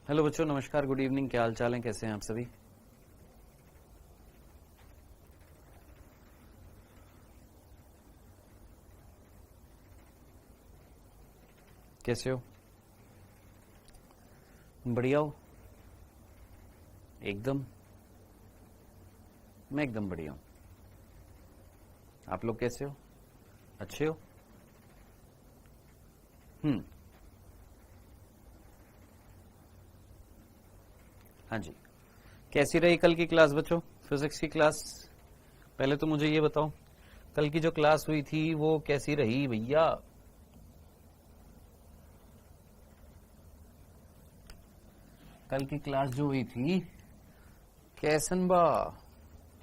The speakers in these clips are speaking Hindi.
हेलो बच्चों, नमस्कार, गुड इवनिंग। क्या हाल चाल है, कैसे हैं आप सभी? कैसे हो? बढ़िया हो? एकदम। मैं एकदम बढ़िया हूं। आप लोग कैसे हो? अच्छे हो? हाँ जी। कैसी रही कल की क्लास बच्चों, फिजिक्स की क्लास? पहले तो मुझे ये बताओ, कल की जो क्लास हुई थी वो कैसी रही भैया? कल की क्लास जो हुई थी कैसन बा?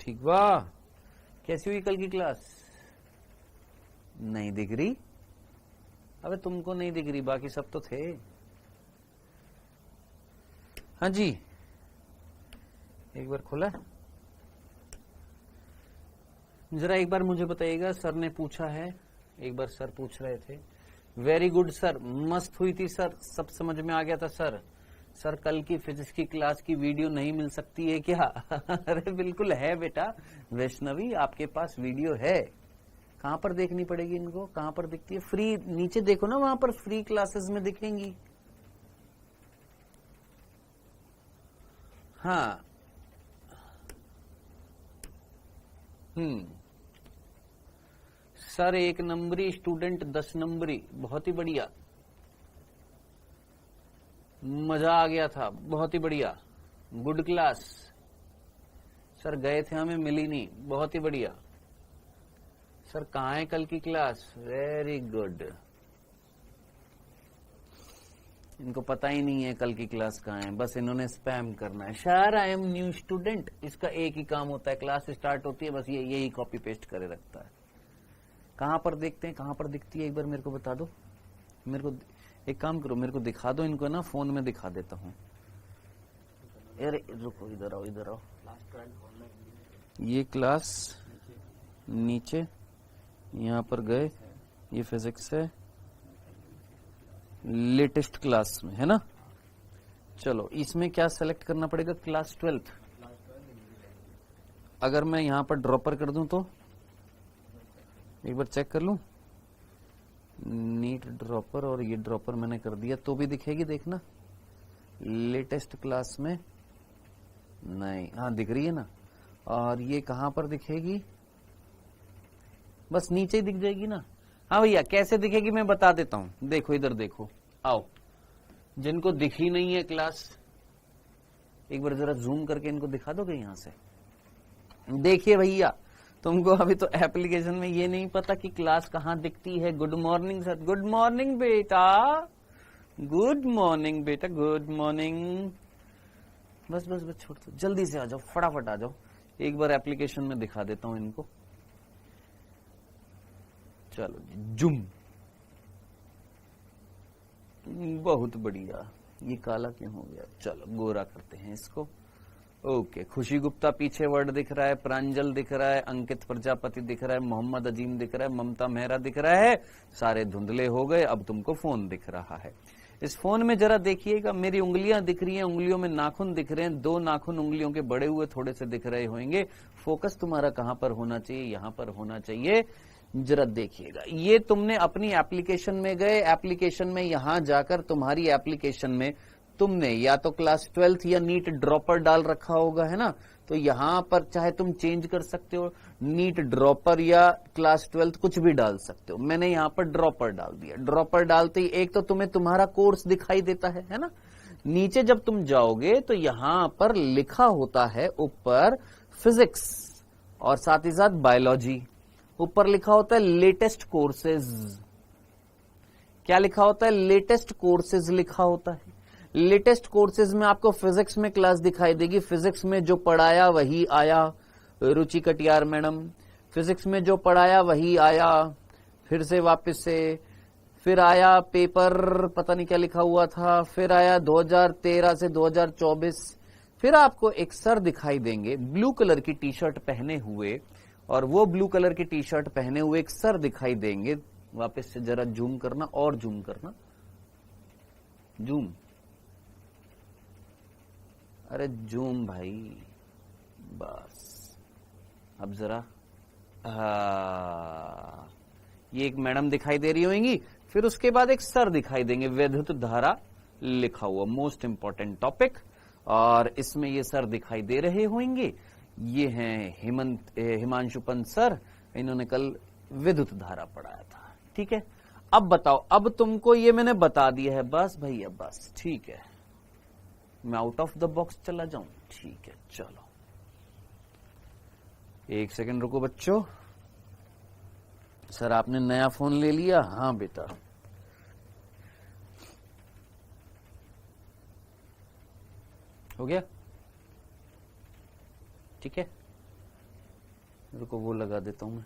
ठीक बा? कैसी हुई कल की क्लास? नहीं दिख रही? अबे तुमको नहीं दिख रही, बाकी सब तो थे। हाँ जी, एक बार खोला। जरा एक बार मुझे बताइएगा, सर ने पूछा है, एक बार सर पूछ रहे थे। वेरी गुड सर, मस्त हुई थी सर, सब समझ में आ गया था सर। सर कल की फिजिक्स की क्लास की वीडियो नहीं मिल सकती है क्या? अरे बिल्कुल है बेटा वैष्णवी, आपके पास वीडियो है। कहां पर देखनी पड़ेगी इनको? कहां पर दिखती है? फ्री नीचे देखो ना, वहां पर फ्री क्लासेस में दिखेंगी। हाँ। सर 1 नंबरी, स्टूडेंट 10 नंबरी, बहुत ही बढ़िया, मजा आ गया था, बहुत ही बढ़िया, गुड क्लास। सर गए थे, हमें मिली नहीं, बहुत ही बढ़िया। सर कहाँ है कल की क्लास? Very good. इनको पता ही नहीं है कल की क्लास कहाँ है, बस इन्होंने स्पैम करना है। Sir I am new student, इसका एक ही काम होता है, क्लास स्टार्ट होती है बस ये यही कॉपी पेस्ट करे रखता है। कहां पर देखते हैं, कहां पर दिखती है, एक बार मेरे को बता दो। मेरे को एक काम करो, मेरे को दिखा दो, इनको ना फोन में दिखा देता हूँ। अरे रुको, इधर आओ, इधर आओ। ये क्लास नीचे, यहाँ पर गए, ये फिजिक्स है, लेटेस्ट क्लास में है ना। चलो इसमें क्या सेलेक्ट करना पड़ेगा? Class 12th। अगर मैं यहाँ पर ड्रॉपर कर दूं तो एक बार चेक कर लूं, नीट ड्रॉपर, और ये ड्रॉपर मैंने कर दिया तो भी दिखेगी, देखना। लेटेस्ट क्लास में नहीं, हाँ दिख रही है ना। और ये कहां पर दिखेगी? बस नीचे ही दिख जाएगी ना। हाँ भैया, कैसे दिखेगी मैं बता देता हूं, देखो इधर देखो, आओ। जिनको दिखी नहीं है क्लास, एक बार जरा जूम करके इनको दिखा दोगे यहां से? देखिए भैया, तुमको अभी तो एप्लीकेशन में ये नहीं पता कि क्लास कहां दिखती है। Good morning sir, good morning बेटा, गुड मॉर्निंग बेटा, गुड मॉर्निंग। बस बस बस छोड़ दो, जल्दी से आ जाओ, फटाफट आ जाओ। एक बार एप्लीकेशन में दिखा देता हूं इनको। चलो जूम, बहुत बढ़िया। ये काला क्यों हो गया? चलो गोरा करते हैं इसको। ओके, खुशी गुप्ता पीछे वर्ड दिख रहा है, प्रांजल दिख रहा है, अंकित प्रजापति दिख रहा है, मोहम्मद अजीम दिख रहा है, ममता मेहरा दिख रहा है। सारे धुंधले हो गए, अब तुमको फोन दिख रहा है। इस फोन में जरा देखिएगा, मेरी उंगलियां दिख रही हैं, उंगलियों में नाखून दिख रहे हैं, 2 नाखून उंगलियों के बड़े हुए थोड़े से दिख रहे होंगे। फोकस तुम्हारा कहां पर होना चाहिए? यहां पर होना चाहिए। जरा देखिएगा, ये तुमने अपनी एप्लीकेशन में गए, एप्लीकेशन में यहां जाकर तुम्हारी एप्लीकेशन में तुमने या तो क्लास 12th या नीट ड्रॉपर डाल रखा होगा, है ना। तो यहां पर चाहे तुम चेंज कर सकते हो, नीट ड्रॉपर या क्लास 12th कुछ भी डाल सकते हो। मैंने यहां पर ड्रॉपर डाल दिया। ड्रॉपर डालते ही एक तो तुम्हें तुम्हारा कोर्स दिखाई देता है ना। नीचे जब तुम जाओगे तो यहां पर लिखा होता है ऊपर फिजिक्स और साथ ही साथ बायोलॉजी। ऊपर लिखा होता है लेटेस्ट कोर्सेज। क्या लिखा होता है? लेटेस्ट कोर्सेज लिखा होता है। लेटेस्ट कोर्सेज में आपको फिजिक्स में क्लास दिखाई देगी, फिजिक्स में जो पढ़ाया वही आया, रुचि कटियार मैडम। फिजिक्स में जो पढ़ाया वही आया, फिर से वापस से, फिर आया पेपर, पता नहीं क्या लिखा हुआ था, फिर आया 2013 से 2024। फिर आपको एक सर दिखाई देंगे ब्लू कलर की टी शर्ट पहने हुए, और वो ब्लू कलर की टी शर्ट पहने हुए एक सर दिखाई देंगे। वापस से जरा जूम करना, और जूम करना, जूम। अरे जूम भाई, बस अब जरा, ये एक मैडम दिखाई दे रही होंगी, फिर उसके बाद एक सर दिखाई देंगे, विद्युत धारा लिखा हुआ, मोस्ट इंपॉर्टेंट टॉपिक। और इसमें ये सर दिखाई दे रहे होंगे, ये हैं हिमांशु पंत सर, इन्होंने कल विद्युत धारा पढ़ाया था। ठीक है, अब बताओ, अब तुमको ये मैंने बता दिया है, बस भैया बस, ठीक है, मैं आउट ऑफ द बॉक्स चला जाऊं, ठीक है, चलो एक सेकंड रुको बच्चों। सर आपने नया फोन ले लिया? हाँ बेटा। हो गया, ठीक है, रुको वो लगा देता हूं मैं।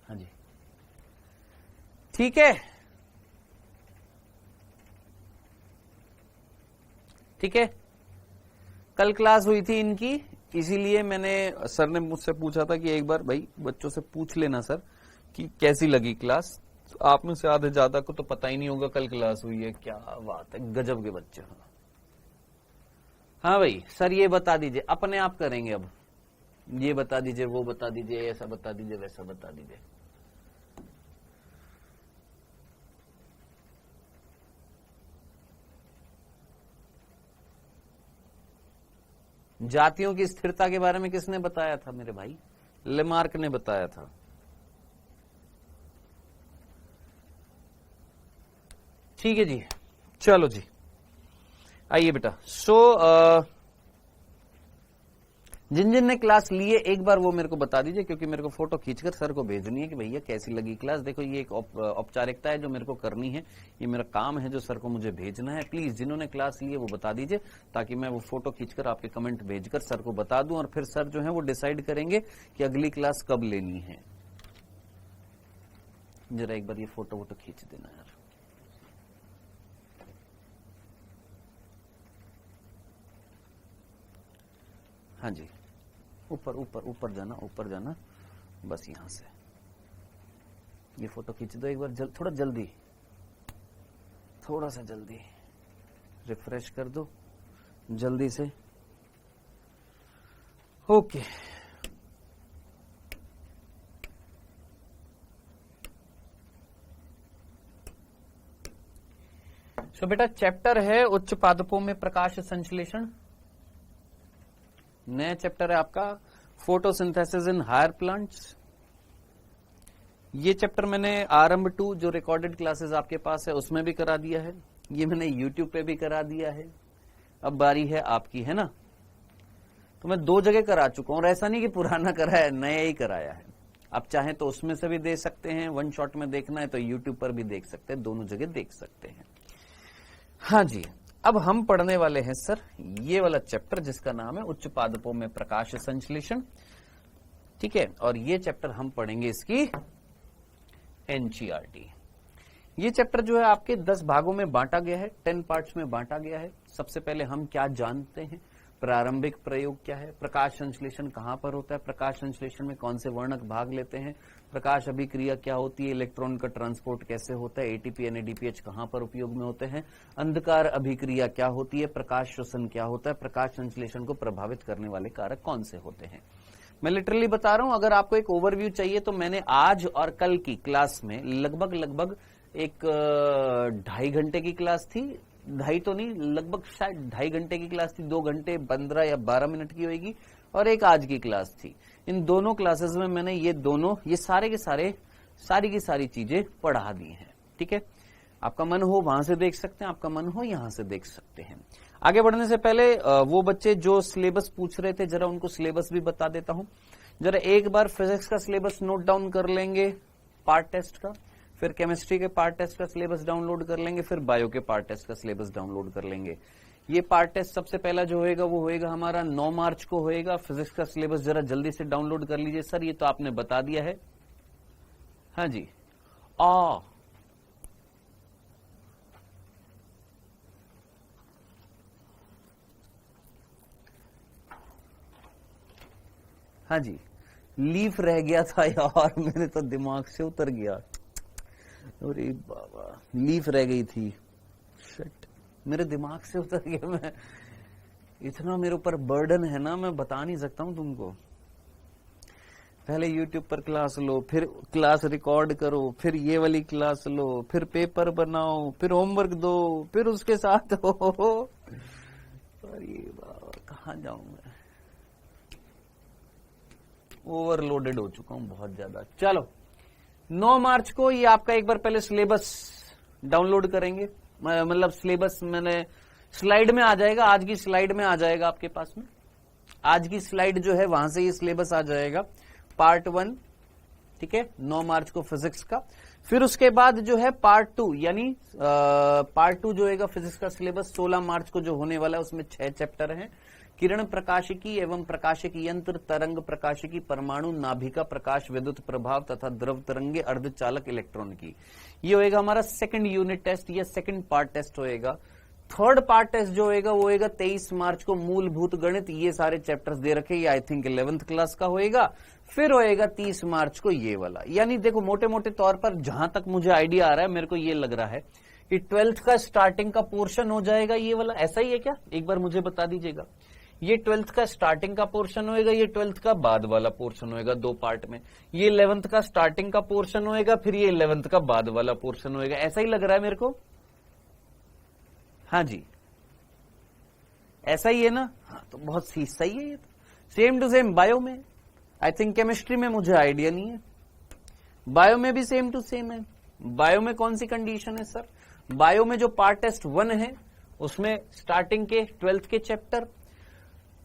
हाँ जी, ठीक है, ठीक है। कल क्लास हुई थी इनकी, इसीलिए मैंने, सर ने मुझसे पूछा था कि एक बार भाई बच्चों से पूछ लेना सर कि कैसी लगी क्लास। आप में से आधे ज्यादा को तो पता ही नहीं होगा कल क्लास हुई है। क्या बात है, गजब के बच्चे। हाँ भाई सर ये बता दीजिए, अपने आप करेंगे अब, ये बता दीजिए, वो बता दीजिए, ऐसा बता दीजिए, वैसा बता दीजिए। जातियों की स्थिरता के बारे में किसने बताया था मेरे भाई? लेमार्क ने बताया था। ठीक है जी, चलो जी, आइए बेटा। जिन जिन ने क्लास लिए एक बार वो मेरे को बता दीजिए, क्योंकि मेरे को फोटो खींचकर सर को भेजनी है कि भैया कैसी लगी क्लास। देखो ये एक औपचारिकता है जो मेरे को करनी है, ये मेरा काम है जो सर को मुझे भेजना है। प्लीज जिन्होंने क्लास ली है वो बता दीजिए, ताकि मैं वो फोटो खींचकर आपके कमेंट भेजकर सर को बता दूं, और फिर सर जो है वो डिसाइड करेंगे कि अगली क्लास कब लेनी है। जरा एक बार ये फोटो वोटो खींच देना यार। हाँ जी, ऊपर ऊपर ऊपर जाना, ऊपर जाना, बस यहां से ये फोटो खींच दो एक बार। थोड़ा जल्दी, थोड़ा सा जल्दी रिफ्रेश कर दो जल्दी से। ओके, सो बेटा चैप्टर है उच्च पादपों में प्रकाश संश्लेषण। नया चैप्टर है आपका फोटोसिंथेसिस इन हायर प्लांट्स। ये चैप्टर मैंने आरंभ 2 जो रिकॉर्डेड क्लासेस आपके पास है उसमें भी करा दिया है, ये मैंने यूट्यूब पे भी करा दिया है। अब बारी है आपकी, है ना। तो मैं 2 जगह करा चुका हूं, और ऐसा नहीं कि पुराना कराया है, नया ही कराया है। आप चाहें तो उसमें से भी दे सकते हैं, वन शॉट में देखना है तो यूट्यूब पर भी देख सकते हैं, दोनों जगह देख सकते हैं। हाँ जी, अब हम पढ़ने वाले हैं सर ये वाला चैप्टर जिसका नाम है उच्च पादपों में प्रकाश संश्लेषण। ठीक है, और ये चैप्टर हम पढ़ेंगे इसकी एनसीईआरटी। ये चैप्टर जो है आपके 10 भागों में बांटा गया है, 10 पार्ट्स में बांटा गया है। सबसे पहले हम क्या जानते हैं, प्रारंभिक प्रयोग क्या है, प्रकाश संश्लेषण कहां पर होता है, प्रकाश संश्लेषण में कौन से वर्णक भाग लेते हैं, प्रकाश अभिक्रिया क्या होती है, इलेक्ट्रॉन का ट्रांसपोर्ट कैसे होता है, एटीपी एनएडीपीएच कहां पर उपयोग में होते हैं, अंधकार अभिक्रिया क्या होती है, प्रकाश श्वसन क्या होता है, प्रकाश संश्लेषण को प्रभावित करने वाले कारक कौन से होते हैं। मैं लिटरली बता रहा हूं, अगर आपको एक ओवरव्यू चाहिए तो मैंने आज और कल की क्लास में लगभग एक 2.5 घंटे की क्लास थी, 2.5 तो नहीं, लगभग शायद 2.5 घंटे की क्लास थी, 2 घंटे 15 या 12 मिनट की होगी, और एक आज की क्लास थी। इन दोनों क्लासेस में मैंने ये सारे के सारे सारी की सारी चीजें पढ़ा दी हैं। ठीक है, आपका मन हो वहां से देख सकते हैं, आपका मन हो यहां से देख सकते हैं। आगे बढ़ने से पहले वो बच्चे जो सिलेबस पूछ रहे थे, जरा उनको सिलेबस भी बता देता हूं। जरा एक बार फिजिक्स का सिलेबस नोट डाउन कर लेंगे पार्ट टेस्ट का, फिर केमिस्ट्री के पार्ट टेस्ट का सिलेबस डाउनलोड कर लेंगे, फिर बायो के पार्ट टेस्ट का सिलेबस डाउनलोड कर लेंगे। ये पार्ट टेस्ट सबसे पहला जो होएगा वो होएगा हमारा 9 मार्च को होएगा। फिजिक्स का सिलेबस जरा जल्दी से डाउनलोड कर लीजिए। सर ये तो आपने बता दिया है। हाँ जी, हाँ जी, लीफ रह गया था यार, मेरे तो दिमाग से उतर गया। अरे बाबा, लीफ रह गई थी। शिट, मेरे दिमाग से उतर गया। मैं इतना मेरे ऊपर बर्डन है ना, मैं बता नहीं सकता हूं तुमको। पहले YouTube पर क्लास लो, फिर क्लास रिकॉर्ड करो, फिर ये वाली क्लास लो, फिर पेपर बनाओ, फिर होमवर्क दो, फिर उसके साथ हो। अरे बाबा कहाँ जाऊं मैं, ओवरलोडेड हो चुका हूं बहुत ज्यादा। चलो 9 मार्च को ये आपका एक बार पहले सिलेबस डाउनलोड करेंगे, मतलब सिलेबस मैंने स्लाइड में आ जाएगा, आज की स्लाइड में आ जाएगा आपके पास में। आज की स्लाइड जो है वहां से ये सिलेबस आ जाएगा, पार्ट 1, ठीक है, 9 मार्च को फिजिक्स का। फिर उसके बाद जो है पार्ट 2, यानी पार्ट 2 जो है फिजिक्स का सिलेबस 16 मार्च को जो होने वाला है, उसमें 6 चैप्टर हैं। किरण प्रकाशिकी एवं प्रकाशिकी यंत्र, तरंग प्रकाशिकी, परमाणु, नाभिका प्रकाश, विद्युत प्रभाव तथा द्रव तरंगे, अर्धचालक इलेक्ट्रॉन की। ये होएगा हमारा सेकंड यूनिट टेस्ट या सेकंड पार्ट टेस्ट होएगा। थर्ड पार्ट टेस्ट जो होएगा वो होएगा 23 मार्च को, मूलभूत गणित। ये सारे चैप्टर्स दे रखे, ये आई थिंक 11th क्लास का होएगा। फिर होएगा 30 मार्च को ये वाला। यानी देखो मोटे मोटे तौर पर जहां तक मुझे आइडिया आ रहा है, मेरे को ये लग रहा है कि 12th का स्टार्टिंग का पोर्शन हो जाएगा ये वाला। ऐसा ही है क्या, एक बार मुझे बता दीजिएगा। ये 12th का स्टार्टिंग का पोर्शन होएगा, ये 12th का बाद वाला पोर्शन होएगा, 2 पार्ट में। ये 11th का स्टार्टिंग का पोर्शन होएगा, फिर ये 11th का बाद वाला पोर्शन होएगा। ऐसा ही लग रहा है मेरे को। हाँ जी ऐसा ही है ना, हाँ तो बहुत सही है ये तो। सेम टू सेम बायो में, आई थिंक केमिस्ट्री में मुझे आइडिया नहीं है, बायो में भी सेम टू सेम है। बायो में कौन सी कंडीशन है सर, बायो में जो पार्ट टेस्ट 1 है उसमें स्टार्टिंग के 12th के चैप्टर,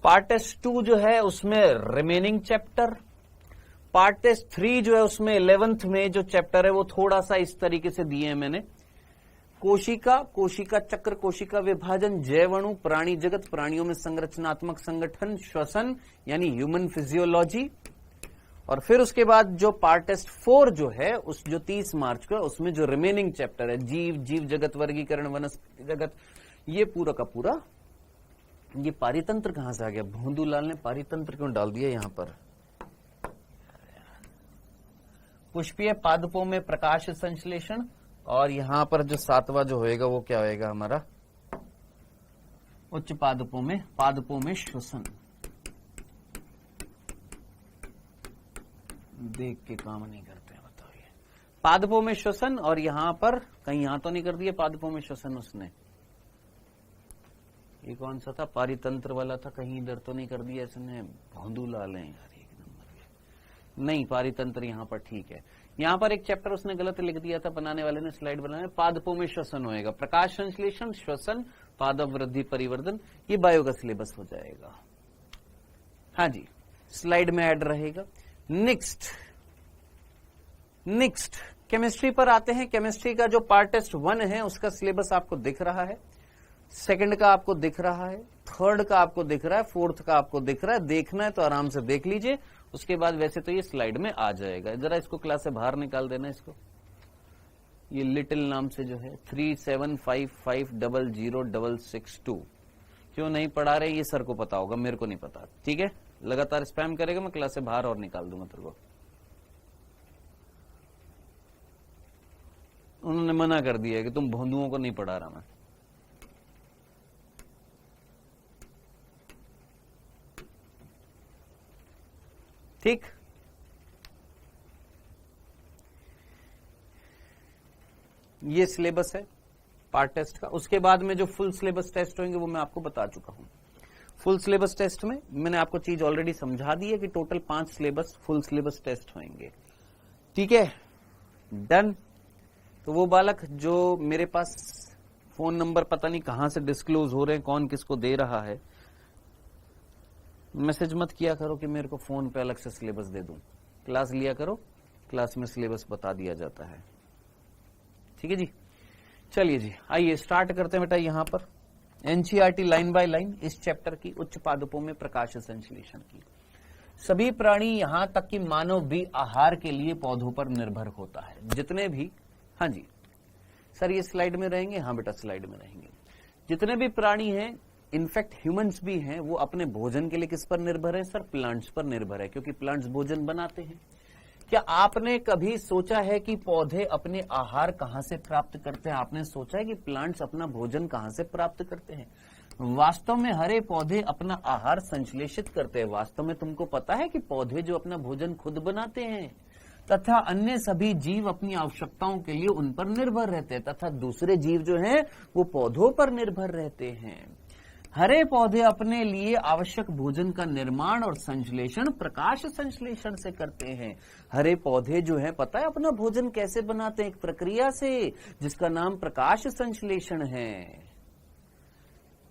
पार्ट टेस्ट 2 जो है उसमें रिमेनिंग चैप्टर, पार्ट टेस्ट 3 जो है उसमें 11th में जो चैप्टर है वो थोड़ा सा इस तरीके से दिए हैं मैंने। कोशिका, कोशिका चक्र, कोशिका विभाजन, जैवणु, प्राणी जगत, प्राणियों में संरचनात्मक संगठन, श्वसन यानी ह्यूमन फिजियोलॉजी। और फिर उसके बाद जो पार्ट टेस्ट 4 जो है उस जो 30 मार्च को है उसमें जो रिमेनिंग चैप्टर है, जीव, जीव जगत, वर्गीकरण, वनस्पति जगत, ये पूरा का पूरा। ये पारितंत्र कहां से आ गया, भोंदूलाल ने पारितंत्र क्यों डाल दिया यहां पर। पुष्पीय पादपों में प्रकाश संश्लेषण, और यहां पर जो 7वां जो होएगा वो क्या होएगा हमारा, उच्च पादपों में श्वसन। देख के काम नहीं करते हैं बताओ ये, पादपों में श्वसन। और यहां पर कहीं यहां तो नहीं कर दिया पादपों में श्वसन उसने, ये कौन सा था, पारितंत्र वाला था, कहीं इधर तो नहीं कर दिया इसने। भोंदूलाल है यार, एक नंबर। नहीं पारितंत्र यहां पर ठीक है, यहां पर एक चैप्टर उसने गलत लिख दिया था बनाने वाले ने, स्लाइड बनाने। पादपों में श्वसन होएगा, प्रकाश संश्लेषण, श्वसन, पादप वृद्धि परिवर्धन, ये बायो का सिलेबस हो जाएगा। हाँ जी स्लाइड में ऐड रहेगा। नेक्स्ट केमिस्ट्री पर आते हैं। केमिस्ट्री का जो पार्ट टेस्ट 1 है उसका सिलेबस आपको दिख रहा है, सेकंड का आपको दिख रहा है, थर्ड का आपको दिख रहा है, फोर्थ का आपको दिख रहा है। देखना है तो आराम से देख लीजिए, उसके बाद वैसे तो ये स्लाइड में आ जाएगा। जरा इसको क्लास से बाहर निकाल देना इसको, ये लिटिल नाम से जो है 3755000662 क्यों नहीं पढ़ा रहे, ये सर को पता होगा, मेरे को नहीं पता। ठीक है लगातार स्पैम करेगा, मैं क्लास से बाहर और निकाल दूंगा तेरे को। उन्होंने मना कर दिया कि तुम भोंदुओं को नहीं पढ़ा रहा मैं। ठीक, ये सिलेबस है पार्ट टेस्ट का। उसके बाद में जो फुल सिलेबस टेस्ट होंगे वो मैं आपको बता चुका हूं। फुल सिलेबस टेस्ट में मैंने आपको चीज ऑलरेडी समझा दी है कि total 5 syllabus full syllabus test होंगे। ठीक है डन। तो वो बालक जो मेरे पास फोन नंबर पता नहीं कहां से डिस्क्लोज हो रहे हैं, कौन किसको दे रहा है, मैसेज मत किया करो कि मेरे को फोन पे अलग से सिलेबस दे दूं। क्लास लिया करो, क्लास में सिलेबस बता दिया जाता है। ठीक है जी, चलिए जी आइए स्टार्ट करते हैं बेटा। यहां पर एनसीईआरटी लाइन बाय लाइन इस चैप्टर की, उच्च पादपों में प्रकाश संश्लेषण की। सभी प्राणी यहां तक कि मानव भी आहार के लिए पौधों पर निर्भर होता है। जितने भी, हाँ जी सर ये स्लाइड में रहेंगे, हाँ बेटा स्लाइड में रहेंगे। जितने भी प्राणी हैं, इनफैक्ट ह्यूमंस भी हैं, वो अपने भोजन के लिए किस पर निर्भर है सर, प्लांट्स पर निर्भर है, क्योंकि प्लांट्स भोजन बनाते हैं। क्या आपने कभी सोचा है कि पौधे अपने आहार कहां से प्राप्त करते हैं? आपने सोचा है कि प्लांट्स अपना भोजन कहां से प्राप्त करते हैं? वास्तव में हरे पौधे अपना आहार संश्लेषित करते हैं। वास्तव में तुमको पता है कि पौधे जो अपना भोजन खुद बनाते हैं तथा अन्य सभी जीव अपनी आवश्यकताओं के लिए उन पर निर्भर रहते हैं, तथा दूसरे जीव जो हैं वो पौधों पर निर्भर रहते हैं। हरे पौधे अपने लिए आवश्यक भोजन का निर्माण और संश्लेषण प्रकाश संश्लेषण से करते हैं। हरे पौधे जो है पता है अपना भोजन कैसे बनाते हैं? एक प्रक्रिया से जिसका नाम प्रकाश संश्लेषण है।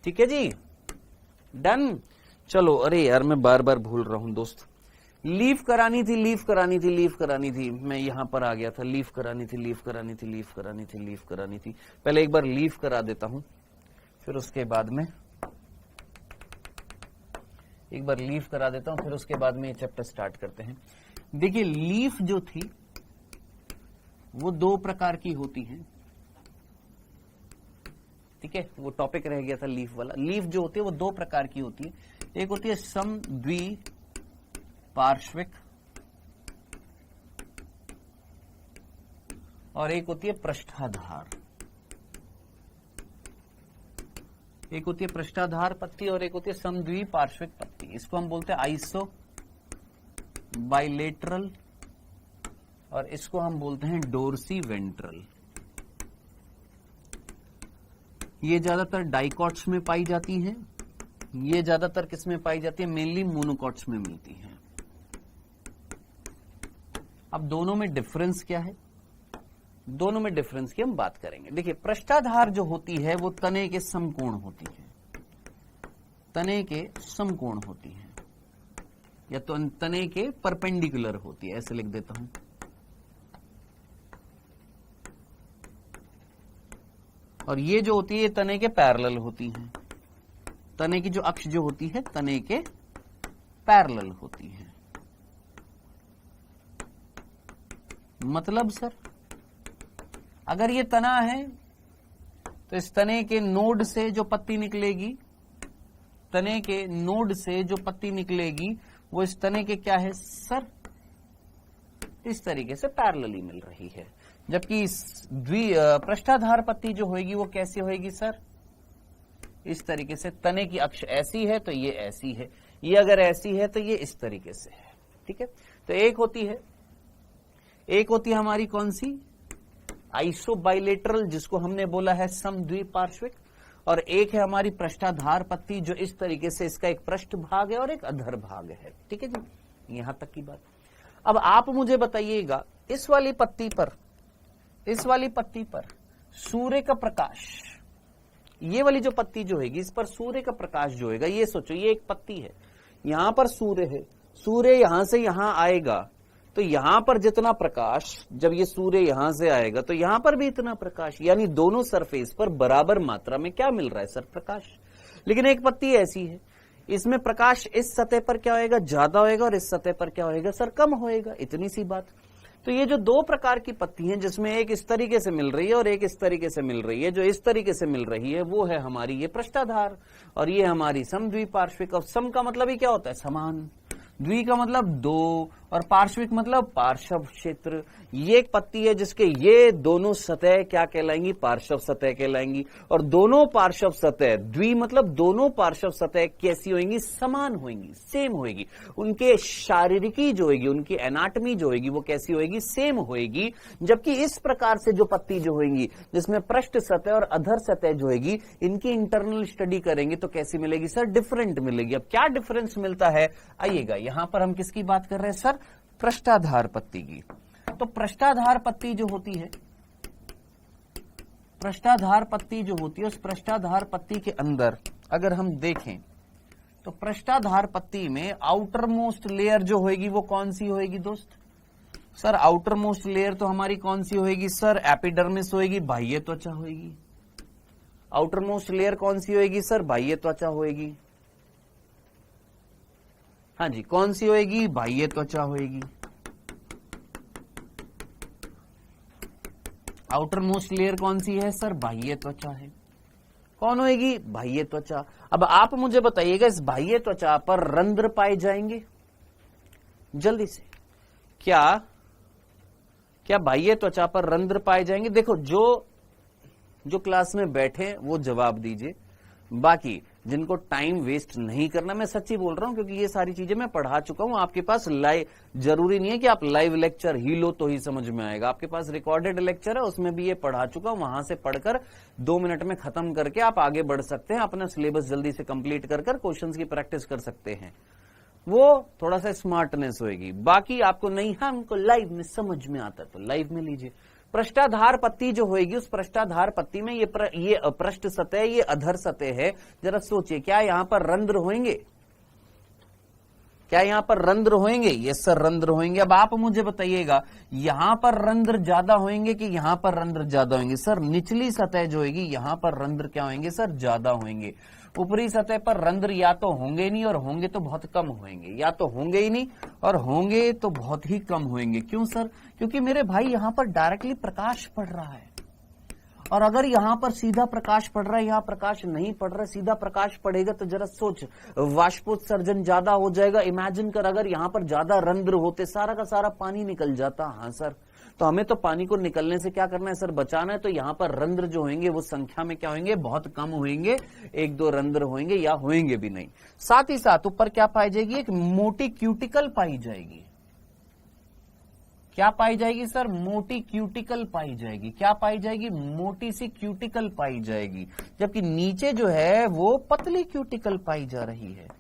ठीक है जी, डन। चलो, अरे यार मैं बार बार भूल रहा हूं दोस्त, लीफ करानी थी, लीफ करानी थी, लीफ करानी थी। मैं यहां पर आ गया था, लीफ करानी थी, लीफ करानी थी, लीफ करानी थी, लीफ करानी थी। पहले एक बार लीफ करा देता हूं, फिर उसके बाद में एक बार लीफ करा देता हूं, फिर उसके बाद में ये चैप्टर स्टार्ट करते हैं। देखिए, लीफ जो थी वो दो प्रकार की होती है। ठीक है, वो टॉपिक रह गया था लीफ वाला। लीफ जो होती है वो दो प्रकार की होती है। एक होती है समद्विपार्श्विक और एक होती है पृष्ठाधार। एक होती है पृष्ठाधार पत्ती और एक होती है समद्विपार्श्विक पत्ती। इसको हम बोलते हैं आइसो बाइलेटरल और इसको हम बोलते हैं डोर्सी वेंट्रल। ये ज्यादातर डाइकॉट्स में पाई जाती हैं। ये ज्यादातर किस में पाई जाती है? मेनली मोनोकॉट्स में मिलती हैं। अब दोनों में डिफरेंस क्या है? दोनों में डिफरेंस की हम बात करेंगे। देखिए, पृष्ठाधार जो होती है वो तने के समकोण होती है, तने के समकोण होती है, या तो तने के परपेंडिकुलर होती है, ऐसे लिख देता हूं। और ये जो होती है तने के पैरेलल होती है। तने की जो अक्ष जो होती है तने के पैरेलल होती है। मतलब सर, अगर ये तना है तो इस तने के नोड से जो पत्ती निकलेगी, तने के नोड से जो पत्ती निकलेगी वो इस तने के क्या है सर? इस तरीके से पैरेलली मिल रही है। जबकि पृष्ठाधार पत्ती जो होगी वो कैसी होगी सर? इस तरीके से। तने की अक्ष ऐसी है तो ये ऐसी है, ये अगर ऐसी है तो ये इस तरीके से है। ठीक है, तो एक होती है हमारी कौन सी? आइसोबाइलेटरल, जिसको हमने बोला है समद्विपार्श्विक, और एक है हमारी पृष्ठाधार पत्ती जो इस तरीके से, इसका एक पृष्ठ भाग है और एक अधर भाग है। ठीक है जी, यहां तक की बात। अब आप मुझे बताइएगा, इस वाली पत्ती पर सूर्य का प्रकाश, ये वाली जो पत्ती जो होगी इस पर सूर्य का प्रकाश जो होगा, ये सोचो ये एक पत्ती है, यहां पर सूर्य है, सूर्य यहां से यहां आएगा तो यहां पर जितना प्रकाश, जब ये सूर्य यहां से आएगा तो यहां पर भी इतना प्रकाश, यानी दोनों सरफेस पर बराबर मात्रा में क्या मिल रहा है सर? प्रकाश। लेकिन एक पत्ती ऐसी है, इसमें प्रकाश इस सतह पर क्या होएगा? ज्यादा होएगा, और इस सतह पर क्या होएगा सर? कम होएगा। इतनी सी बात। तो ये जो दो प्रकार की पत्ती हैं, जिसमें एक इस तरीके से मिल रही है और एक इस तरीके से मिल रही है, जो इस तरीके से मिल रही है वो है हमारी ये पृष्ठाधार और ये हमारी समद्विपार्श्विक। और सम का मतलब ही क्या होता है? समान। द्वि का मतलब दो, और पार्श्विक मतलब पार्श्व क्षेत्र। ये एक पत्ती है जिसके ये दोनों सतह क्या कहलाएंगी? पार्श्व सतह कहलाएंगी। और दोनों पार्श्व सतह, द्वि मतलब दोनों पार्श्व सतह कैसी होंगी? समान होंगी, सेम होगी। उनके शारीरिकी जो होगी, उनकी एनाटमी जो होगी वो कैसी होगी? सेम होगी। जबकि इस प्रकार से जो पत्ती जो होगी, जिसमें पृष्ठ सतह और अधर सतह जो होगी, इनकी इंटरनल स्टडी करेंगे तो कैसी मिलेगी सर? डिफरेंट मिलेगी। अब क्या डिफरेंस मिलता है? आइएगा, यहां पर हम किसकी बात कर रहे हैं सर? पृष्ठाधार पत्ती की। तो पृष्ठाधार पत्ती जो होती है, पृष्ठाधार पत्ती जो होती है, उस पृष्ठाधार पत्ती के अंदर अगर हम देखें तो पृष्ठाधार पत्ती में आउटर मोस्ट लेयर जो होगी वो कौन सी होगी दोस्त? सर आउटर मोस्ट लेयर तो हमारी कौन सी होगी सर? एपिडर्मिस होगी, बाह्य त्वचा होगी। आउटर मोस्ट लेयर कौन सी होगी सर? बाह्य त्वचा होगी। हाँ जी, कौन सी होगी? बाह्य त्वचा होगी। आउटर मोस्ट लेयर कौन सी है सर? बाह्य त्वचा है। कौन होगी? बाह्य त्वचा। अब आप मुझे बताइएगा, इस बाह्य त्वचा पर रंध्र पाए जाएंगे? जल्दी से, क्या क्या बाह्य त्वचा पर रंध्र पाए जाएंगे? देखो जो क्लास में बैठे वो जवाब दीजिए, बाकी जिनको टाइम वेस्ट नहीं करना, मैं सच्ची बोल रहा हूं क्योंकि ये सारी चीजें मैं पढ़ा चुका हूं। आपके पास लाइव, जरूरी नहीं है कि आप लाइव लेक्चर ही लो तो ही समझ में आएगा, आपके पास रिकॉर्डेड लेक्चर है, उसमें भी ये पढ़ा चुका हूं। वहां से पढ़कर 2 मिनट में खत्म करके आप आगे बढ़ सकते हैं, अपना सिलेबस जल्दी से कंप्लीट कर क्वेश्चंस की प्रैक्टिस कर सकते हैं। वो थोड़ा सा स्मार्टनेस होगी, बाकी आपको नहीं, हाँ हमको लाइव में समझ में आता है तो लाइव में लीजिए। पृष्ठाधार पत्ती जो होगी, उस पृष्ठाधार पत्ती में ये पृष्ठ सतह, ये अधर सतह है। जरा सोचिए, क्या यहां पर रंध्र होंगे? क्या यहां पर रंध्र होंगे? यस सर, रंध्र होंगे। अब आप मुझे बताइएगा, यहां पर रंध्र ज्यादा होंगे कि यहां पर रंध्र ज्यादा होंगे? सर निचली सतह जो होगी यहां पर रंध्र क्या होंगे सर? ज्यादा होंगे। ऊपरी सतह पर रंध्र या तो होंगे नहीं और होंगे तो बहुत कम होंगे, या तो होंगे ही नहीं और होंगे तो बहुत ही कम होंगे। क्यों सर? क्योंकि मेरे भाई यहां पर डायरेक्टली प्रकाश पड़ रहा है, और अगर यहां पर सीधा प्रकाश पड़ रहा है, यहां प्रकाश नहीं पड़ रहा है, सीधा प्रकाश पड़ेगा तो जरा सोच, वाष्पोत्सर्जन ज्यादा हो जाएगा। इमेजिन कर अगर यहां पर ज्यादा रंध्र होते, सारा का सारा पानी निकल जाता। हाँ सर, तो हमें तो पानी को निकलने से क्या करना है सर? बचाना है। तो यहां पर रंध्र जो होंगे वो संख्या में क्या होंगे? बहुत कम होंगे, 1-2 रंध्र होंगे या होंगे भी नहीं। साथ ही साथ ऊपर क्या पाई जाएगी? एक मोटी क्यूटिकल पाई जाएगी। क्या पाई जाएगी सर? मोटी क्यूटिकल पाई जाएगी। क्या पाई जाएगी? मोटी सी क्यूटिकल पाई जाएगी। जबकि नीचे जो है वो पतली क्यूटिकल पाई जा रही है।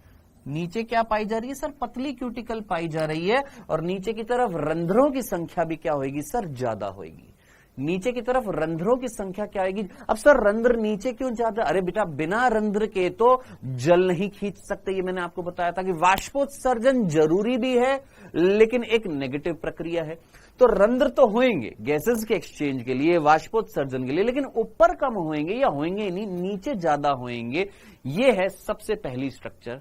नीचे क्या पाई जा रही है सर? पतली क्यूटिकल पाई जा रही है, और नीचे की तरफ रंध्रों की संख्या भी क्या होगी सर? ज्यादा होगी। नीचे की तरफ रंध्रों की संख्या क्या होगी? अब सर रंध्र नीचे क्यों ज्यादा? अरे बेटा, बिना रंध्र के तो जल नहीं खींच सकते। ये मैंने आपको बताया था कि वाष्पोत्सर्जन जरूरी भी है लेकिन एक नेगेटिव प्रक्रिया है। तो रंध्र तो होंगे गैसेस के एक्सचेंज के लिए, वाष्पोत्सर्जन के लिए, लेकिन ऊपर कम होंगे या होंगे नहीं, नीचे ज्यादा होंगे। ये है सबसे पहली स्ट्रक्चर,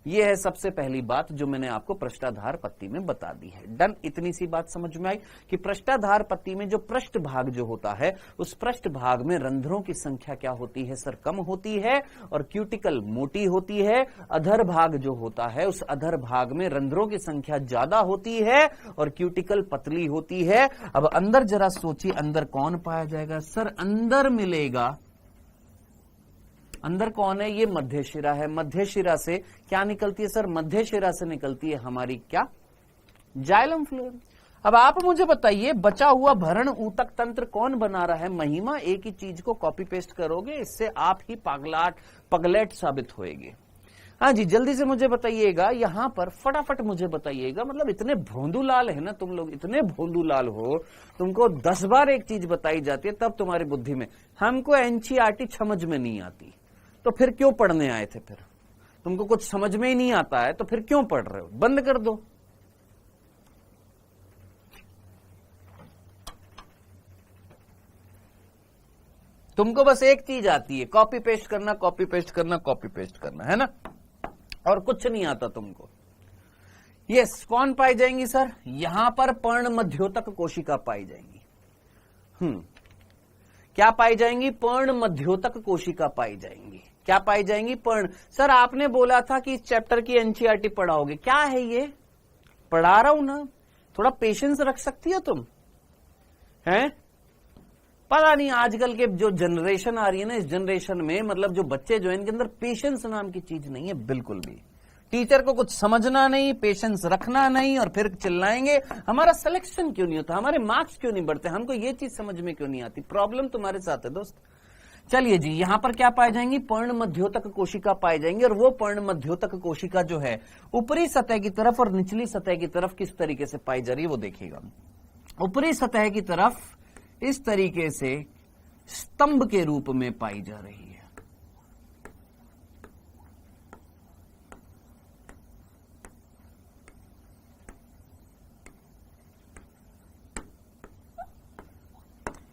ये है सबसे पहली बात जो मैंने आपको पृष्ठाधार पत्ती में बता दी है। डन, इतनी सी बात समझ में आई कि पृष्ठाधार पत्ती में जो पृष्ठ भाग जो होता है, उस पृष्ठ भाग में रंध्रों की संख्या क्या होती है सर? कम होती है, और क्यूटिकल मोटी होती है। अधर भाग जो होता है, उस अधर भाग में रंध्रों की संख्या ज्यादा होती है और क्यूटिकल पतली होती है। अब अंदर जरा सोचिए, अंदर कौन पाया जाएगा सर? अंदर मिलेगा, अंदर कौन है? ये मध्य शिरा है। मध्य शिरा से क्या निकलती है सर? मध्य शिरा से निकलती है हमारी क्या? Xylem phloem. अब आप मुझे बताइए, बचा हुआ भरण ऊतक तंत्र कौन बना रहा है? महिमा। एक ही चीज को कॉपी पेस्ट करोगे, इससे आप ही पगलेट साबित होएंगे। हाँ जी, जल्दी से मुझे बताइएगा, यहां पर फटाफट मुझे बताइएगा। मतलब इतने भोंदूलाल है ना तुम लोग, इतने भोंदूलाल हो, तुमको 10 बार एक चीज बताई जाती है तब तुम्हारी बुद्धि में। हमको एनसीईआरटी समझ में नहीं आती, तो फिर क्यों पढ़ने आए थे? फिर तुमको कुछ समझ में ही नहीं आता है तो फिर क्यों पढ़ रहे हो? बंद कर दो। तुमको बस एक चीज आती है, कॉपी पेस्ट करना, कॉपी पेस्ट करना, कॉपी पेस्ट करना, है ना? और कुछ नहीं आता तुमको। यस, कौन पाई जाएंगी सर? यहां पर पर्ण मध्योतक कोशिका पाई जाएंगी। क्या पाई जाएंगी? पर्ण मध्योतक कोशिका पाई जाएंगी। क्या पाई जाएंगी? पर्ण। सर आपने बोला था कि इस चैप्टर की एनसीईआरटी पढ़ाओगे, क्या है ये? पढ़ा रहा हूं ना, थोड़ा पेशेंस रख सकती हो तुम, हैं? पता नहीं आजकल के जो जनरेशन आ रही है ना, इस जनरेशन में मतलब जो बच्चे जो है, इनके अंदर पेशेंस नाम की चीज नहीं है बिल्कुल भी। टीचर को कुछ समझना नहीं, पेशेंस रखना नहीं, और फिर चिल्लाएंगे हमारा सिलेक्शन क्यों नहीं होता, हमारे मार्क्स क्यों नहीं बढ़ते, हमको ये चीज समझ में क्यों नहीं आती। प्रॉब्लम तुम्हारे साथ है दोस्त। चलिए जी, यहां पर क्या पाई जाएंगी? पर्ण मध्योतक कोशिका पाई जाएंगी, और वो पर्ण मध्योतक कोशिका जो है ऊपरी सतह की तरफ और निचली सतह की तरफ किस तरीके से पाई जा रही है वो देखिएगा। ऊपरी सतह की तरफ इस तरीके से स्तंभ के रूप में पाई जा रही है।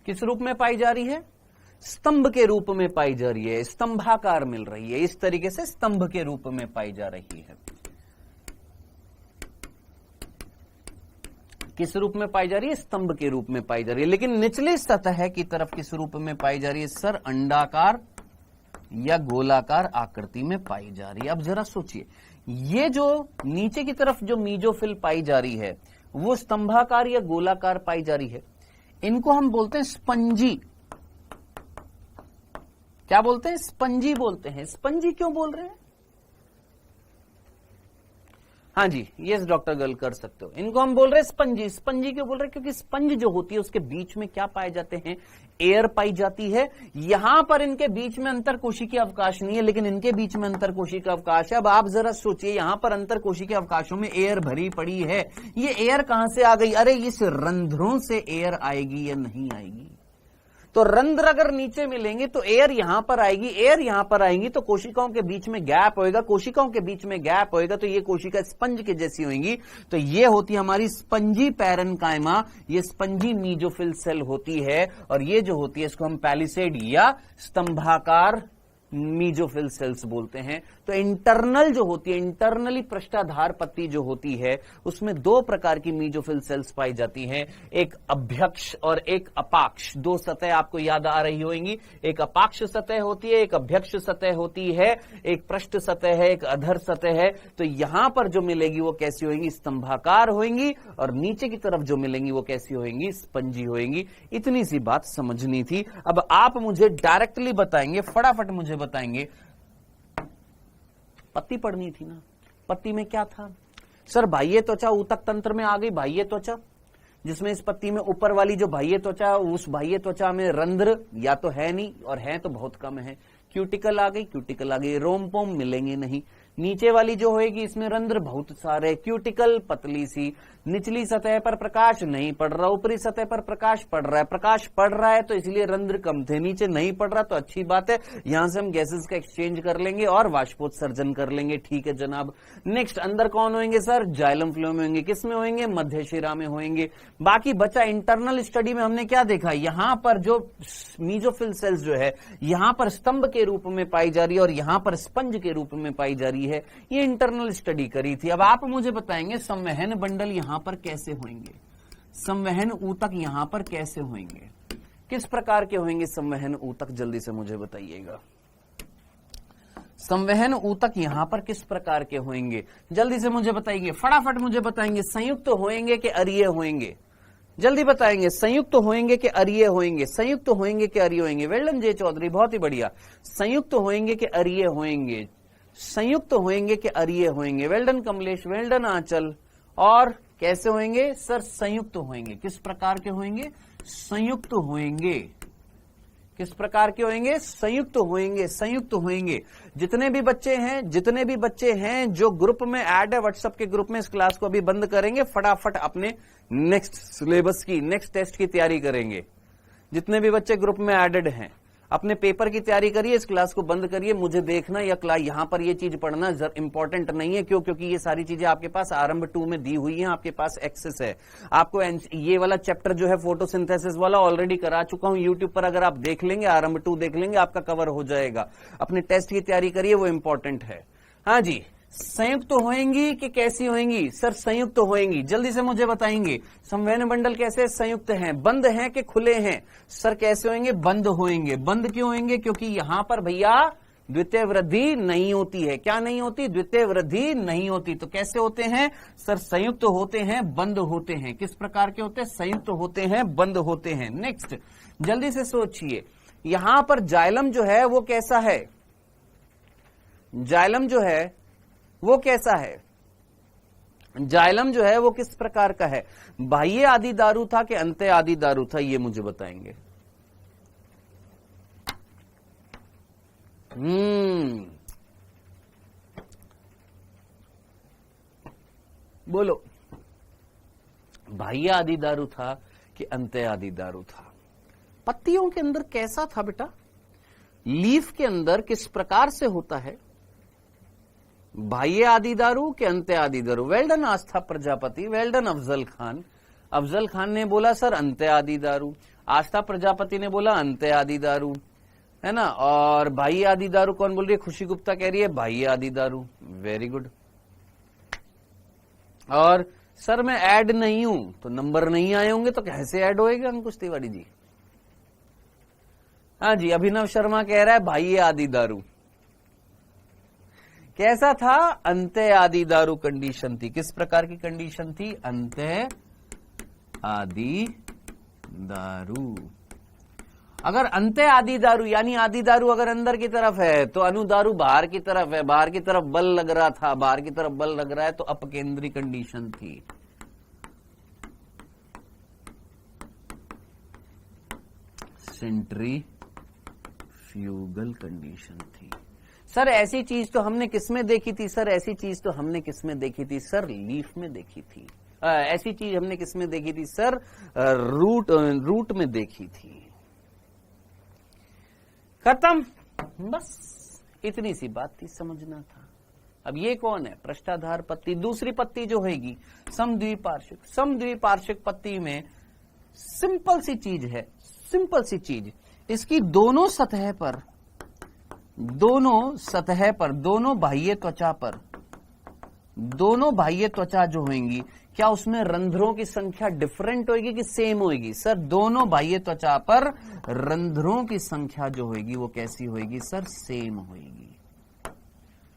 किस रूप में पाई जा रही है? स्तंभ के रूप में पाई जा रही है, स्तंभाकार मिल रही है, इस तरीके से स्तंभ के रूप में पाई जा रही है। किस रूप में पाई जा रही है? स्तंभ के रूप में पाई जा रही है। लेकिन निचली सतह की तरफ किस रूप में पाई जा रही है सर? अंडाकार या गोलाकार आकृति में पाई जा रही है। अब जरा सोचिए, ये जो नीचे की तरफ जो मीजोफिल पाई जा रही है वो स्तंभाकार या गोलाकार पाई जा रही है। इनको हम बोलते हैं स्पंजी। क्या बोलते हैं? स्पंजी बोलते हैं। स्पंजी क्यों बोल रहे हैं? हाँ जी, यस डॉक्टर गर्ल, कर सकते हो। इनको हम बोल रहे हैं स्पंजी। स्पंजी क्यों बोल रहे हैं? क्योंकि स्पंज जो होती है उसके बीच में क्या पाए जाते हैं? एयर पाई जाती है। यहां पर इनके बीच में अंतर कोशिकीय अवकाश नहीं है, लेकिन इनके बीच में अंतर कोशिकीय अवकाश है। अब आप जरा सोचिए, यहां पर अंतर कोशिकीय अवकाशों में एयर भरी पड़ी है, ये एयर कहां से आ गई? अरे इस रंध्रों से एयर आएगी या नहीं आएगी? तो रंध्र अगर नीचे मिलेंगे तो एयर यहां पर आएगी, एयर यहां पर आएंगी तो कोशिकाओं के बीच में गैप होएगा, कोशिकाओं के बीच में गैप होएगा तो ये कोशिका स्पंज के जैसी होंगी। तो ये होती है हमारी स्पंजी पैरेन्काइमा, ये स्पंजी मीजोफिल सेल होती है। और ये जो होती है इसको हम पैलिसेड या स्तंभाकार मीजोफिल सेल्स बोलते हैं। तो इंटरनल जो होती है, इंटरनली पृष्ठाधार पत्ती जो होती है, उसमें दो प्रकार की मीजोफिल सेल्स पाई जाती हैं, एक अभ्यक्ष और एक अपाक्ष। दो सतह आपको याद आ रही होंगी, एक अपाक्ष सतह होती है, एक अभ्यक्ष सतह होती है, एक पृष्ठ सतह है, एक अधर सतह है। तो यहां पर जो मिलेगी वो कैसी होंगी? स्तंभाकार होंगी, और नीचे की तरफ जो मिलेंगी वो कैसी होंगी? स्पंजी होंगी। इतनी सी बात समझनी थी। अब आप मुझे डायरेक्टली बताएंगे, फटाफट मुझे बताएंगे, पत्ती पढ़नी थी ना, पत्ती में क्या था? सर बाह्य त्वचा ऊतक तंत्र में आ गई बाह्य त्वचा, जिसमें इस पत्ती में ऊपर वाली जो बाह्य त्वचा, उस बाह्य त्वचा में रंध्र या तो है नहीं, और है तो बहुत कम है। क्यूटिकल आ गई, क्यूटिकल आ गई, रोमपोम मिलेंगे नहीं। नीचे वाली जो होएगी इसमें रंध्र बहुत सारे, क्यूटिकल पतली सी। निचली सतह पर प्रकाश नहीं पड़ रहा, ऊपरी सतह पर प्रकाश पड़ रहा है। प्रकाश पड़ रहा है तो इसलिए रंध्र कम थे, नीचे नहीं पड़ रहा तो अच्छी बात है, यहां से हम गैसेस का एक्सचेंज कर लेंगे और वाष्पोत्सर्जन कर लेंगे। ठीक है जनाब। नेक्स्ट, अंदर कौन होंगे सर? जाइलम फ्लो में होंगे। किस में होंगे? मध्य शिरा में होंगे। बाकी बचा इंटरनल स्टडी में हमने क्या देखा? यहां पर जो मीजोफिल सेल्स जो है यहां पर स्तंभ के रूप में पाई जा रही है और यहां पर स्पंज के रूप में पाई जा रही है। ये इंटरनल स्टडी करी थी। अब आप मुझे बताएंगे संवहन बंडल यहां पर कैसे होंगे, संवहन ऊतक यहां पर कैसे होंगे, किस प्रकार के होंगे संवहन ऊतक? जल्दी से मुझे बताइएगा, संवहन ऊतक यहां पर किस प्रकार के होंगे? जल्दी से मुझे बताइए, फटाफट मुझे बताएंगे। संयुक्त होंगे कि अरीय होंगे? जल्दी बताएंगे, संयुक्त होंगे कि अरीय होंगे? संयुक्त होंगे कि अरीय होंगे? वेल्डन जे चौधरी, बहुत ही बढ़िया। संयुक्त होंगे कि अरीय होंगे? संयुक्त होंगे कि अरीय होंगे? वेल्डन कमलेश, वेल्डन आंचल। और कैसे होंगे सर? संयुक्त होंगे। किस प्रकार के होंगे? संयुक्त होंगे। किस प्रकार के होंगे? संयुक्त होंगे, संयुक्त होंगे। जितने भी बच्चे हैं जो ग्रुप में ऐड है, व्हाट्सएप के ग्रुप में, इस क्लास को अभी बंद करेंगे, फटाफट अपने नेक्स्ट सिलेबस की, नेक्स्ट टेस्ट की तैयारी करेंगे। जितने भी बच्चे ग्रुप में एडेड हैं, अपने पेपर की तैयारी करिए, इस क्लास को बंद करिए। मुझे देखना या क्लास यहां पर ये चीज पढ़ना इंपॉर्टेंट नहीं है। क्यों? क्योंकि ये सारी चीजें आपके पास आरंभ 2 में दी हुई हैं, आपके पास एक्सेस है। आपको ये वाला चैप्टर जो है फोटोसिंथेसिस वाला ऑलरेडी करा चुका हूं यूट्यूब पर, अगर आप देख लेंगे, आरंभ 2 देख लेंगे, आपका कवर हो जाएगा। अपने टेस्ट की तैयारी करिए, वो इंपॉर्टेंट है। हाँ जी, संयुक्त होंगी कि कैसी होंगी? सर संयुक्त होंगी। जल्दी से मुझे बताएंगे, संवहन बंडल कैसे संयुक्त हैं? बंद हैं कि खुले हैं? सर कैसे होंगे? बंद होंगे। बंद क्यों होंगे? क्योंकि यहां पर भैया द्वितीय वृद्धि नहीं होती है। क्या नहीं होती? द्वितीय वृद्धि नहीं होती। तो कैसे होते हैं सर? संयुक्त होते हैं, बंद होते हैं। किस प्रकार के होते हैं? संयुक्त होते हैं, बंद होते हैं। नेक्स्ट, जल्दी से सोचिए, यहां पर जाइलम जो है वो कैसा है? जाइलम जो है वो कैसा है? जाइलम जो है वो किस प्रकार का है? बाह्य आदि दारू था कि अंत्य आदि दारू था? ये मुझे बताएंगे। बोलो, बाह्य आदि दारू था कि अंत्य आदि दारू था? पत्तियों के अंदर कैसा था बेटा? लीफ के अंदर किस प्रकार से होता है? बाह्य आदि दारू के अंत्य आदि दारू? वेल्डन आस्था प्रजापति, वेल्डन अफजल खान। अफजल खान ने बोला सर अंत्य आदि दारू, आस्था प्रजापति ने बोला अंत्य आदि दारू, है ना। और बाह्य आदि दारू कौन बोल रही है? खुशी गुप्ता कह रही है बाह्य आदि दारू। Very good. और सर मैं ऐड नहीं हूं तो नंबर नहीं आए होंगे, तो कैसे ऐड होएगा अंकुश तिवारी जी? हाँ जी, अभिनव शर्मा कह रहा है बाह्य आदि दारू। कैसा था? अंत्य आदि दारू कंडीशन थी। किस प्रकार की कंडीशन थी? अंत्य आदि दारू। अगर अंत्य आदि दारू यानी आदि दारू अगर अंदर की तरफ है तो अनुदारू बाहर की तरफ है, बाहर की तरफ बल लग रहा था, बाहर की तरफ बल लग रहा है, तो अपकेंद्री कंडीशन थी। सेंट्रीफ्यूगल कंडीशन थी। सर ऐसी चीज तो हमने किसमें देखी थी? सर ऐसी चीज तो हमने किसमें देखी थी? सर लीफ में देखी थी। ऐसी चीज हमने किसमें देखी थी? सर रूट में देखी थी। खत्म, बस इतनी सी बात थी, समझना था। अब ये कौन है? पृष्ठाधार पत्ती। दूसरी पत्ती जो होगी समद्विपार्श्विक। समद्विपार्श्विक पत्ती में सिंपल सी चीज है, सिंपल सी चीज, इसकी दोनों सतह पर, दोनों बाह्य त्वचा पर, दोनों बाह्य त्वचा जो होंगी, क्या उसमें रंध्रों की संख्या डिफरेंट होगी कि सेम होगी? सर दोनों बाह्य त्वचा पर रंध्रों की संख्या जो होगी वो कैसी होगी? सर सेम होगी।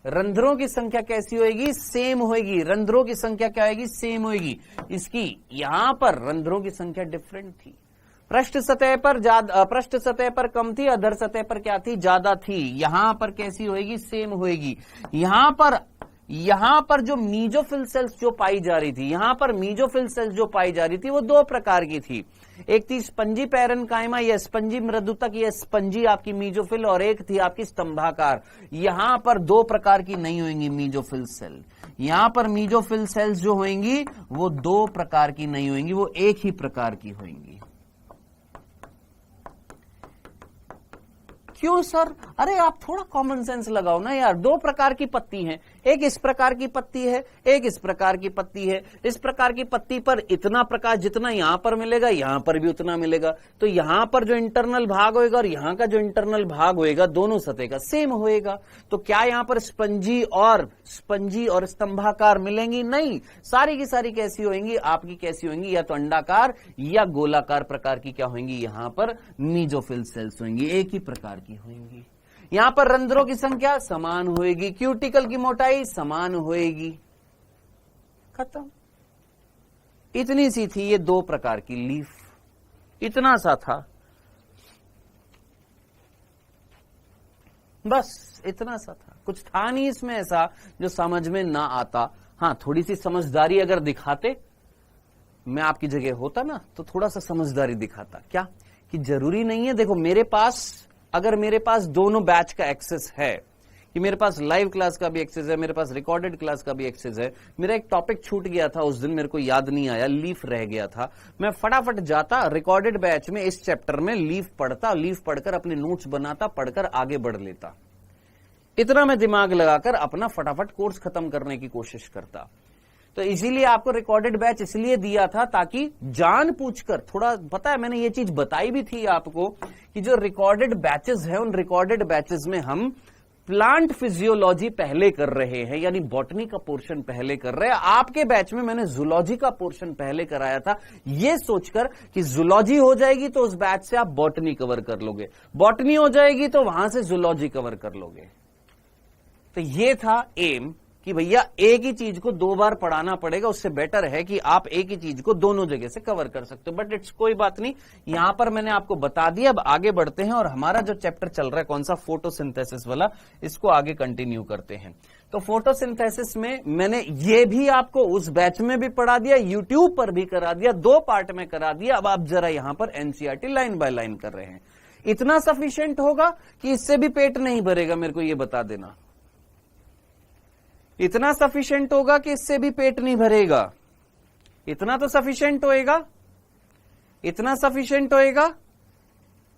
रंध्रों की संख्या कैसी होगी? सेम होगी। रंध्रों की संख्या क्या होगी? सेम होगी। इसकी यहां पर रंध्रों की संख्या डिफरेंट थी। पृष्ठ सतह पर कम थी, अधर सतह पर क्या थी? ज्यादा थी। यहां पर कैसी होगी? सेम होगी। यहां पर जो मीजोफिल सेल्स जो पाई जा रही थी, यहां पर मीजोफिल सेल्स जो पाई जा रही थी वो दो प्रकार की थी। एक थी स्पंजी पैरेन्काइमा या स्पंजी मृदुतक या स्पंजी आपकी मीजोफिल, और एक थी आपकी स्तंभाकार। यहां पर दो प्रकार की नहीं होंगी मीजोफिल सेल। यहां पर मीजोफिल सेल्स जो होंगी वो दो प्रकार की नहीं होंगी, वो एक ही प्रकार की होंगी। क्यों सर? अरे आप थोड़ा कॉमन सेंस लगाओ ना यार। दो प्रकार की पत्ती हैं, एक इस प्रकार की पत्ती है, एक इस प्रकार की पत्ती है। इस प्रकार की पत्ती पर इतना प्रकाश जितना यहां पर मिलेगा, यहां पर भी उतना मिलेगा। तो यहां पर जो इंटरनल भाग होएगा और यहां का जो इंटरनल भाग होएगा दोनों सतह का सेम होएगा। तो क्या यहां पर स्पंजी और स्तंभाकार मिलेंगी? नहीं, सारी की सारी कैसी होंगी? आपकी कैसी होंगी? या तो अंडाकार या गोलाकार प्रकार की क्या होंगी? यहां पर मीजोफिल सेल्स होंगी, एक ही प्रकार की होंगी। यहां पर रंध्रों की संख्या समान होएगी, क्यूटिकल की मोटाई समान होएगी। खत्म। इतनी सी थी ये दो प्रकार की लीफ, इतना सा था, बस इतना सा था। कुछ था नहीं इसमें ऐसा जो समझ में ना आता। हाँ, थोड़ी सी समझदारी अगर दिखाते, मैं आपकी जगह होता ना तो थोड़ा सा समझदारी दिखाता। क्या कि जरूरी नहीं है, देखो मेरे पास, अगर मेरे पास दोनों बैच का एक्सेस है, कि मेरे पास लाइव क्लास का भी एक्सेस है, मेरे पास रिकॉर्डेड क्लास का भी एक्सेस है। मेरा एक टॉपिक छूट गया था उस दिन, मेरे को याद नहीं आया, लीफ रह गया था, मैं फटाफट जाता रिकॉर्डेड बैच में इस चैप्टर में लीफ पढ़ता, लीफ पढ़कर अपने नोट्स बनाता, पढ़कर आगे बढ़ लेता। इतना मैं दिमाग लगाकर अपना फटाफट कोर्स खत्म करने की कोशिश करता। तो इसीलिए आपको रिकॉर्डेड बैच इसलिए दिया था ताकि जान पूछकर, थोड़ा पता है मैंने ये चीज बताई भी थी आपको कि जो रिकॉर्डेड बैचेस हैं उन रिकॉर्डेड बैचेस में हम प्लांट फिजियोलॉजी पहले कर रहे हैं, यानी बॉटनी का पोर्शन पहले कर रहे हैं। आपके बैच में मैंने जूलॉजी का पोर्शन पहले कराया था, ये सोचकर कि जूलॉजी हो जाएगी तो उस बैच से आप बॉटनी कवर कर लोगे, बॉटनी हो जाएगी तो वहां से जूलॉजी कवर कर लोगे। तो ये था एम कि भैया एक ही चीज को दो बार पढ़ाना पड़ेगा, उससे बेटर है कि आप एक ही चीज को दोनों जगह से कवर कर सकते हो। बट इट्स कोई बात नहीं, यहां पर मैंने आपको बता दिया। अब आगे बढ़ते हैं और हमारा जो चैप्टर चल रहा है कौन सा, फोटोसिंथेसिस वाला, इसको आगे कंटिन्यू करते हैं। तो फोटोसिंथेसिस में मैंने ये भी आपको उस बैच में भी पढ़ा दिया, यूट्यूब पर भी करा दिया, दो पार्ट में करा दिया। अब आप जरा यहां पर एनसीईआरटी लाइन बाय लाइन कर रहे हैं। इतना सफिशिएंट होगा कि इससे भी पेट नहीं भरेगा, मेरे को ये बता देना। इतना सफिशिएंट होगा कि इससे भी पेट नहीं भरेगा, इतना तो सफिशिएंट होएगा, इतना सफिशिएंट होएगा।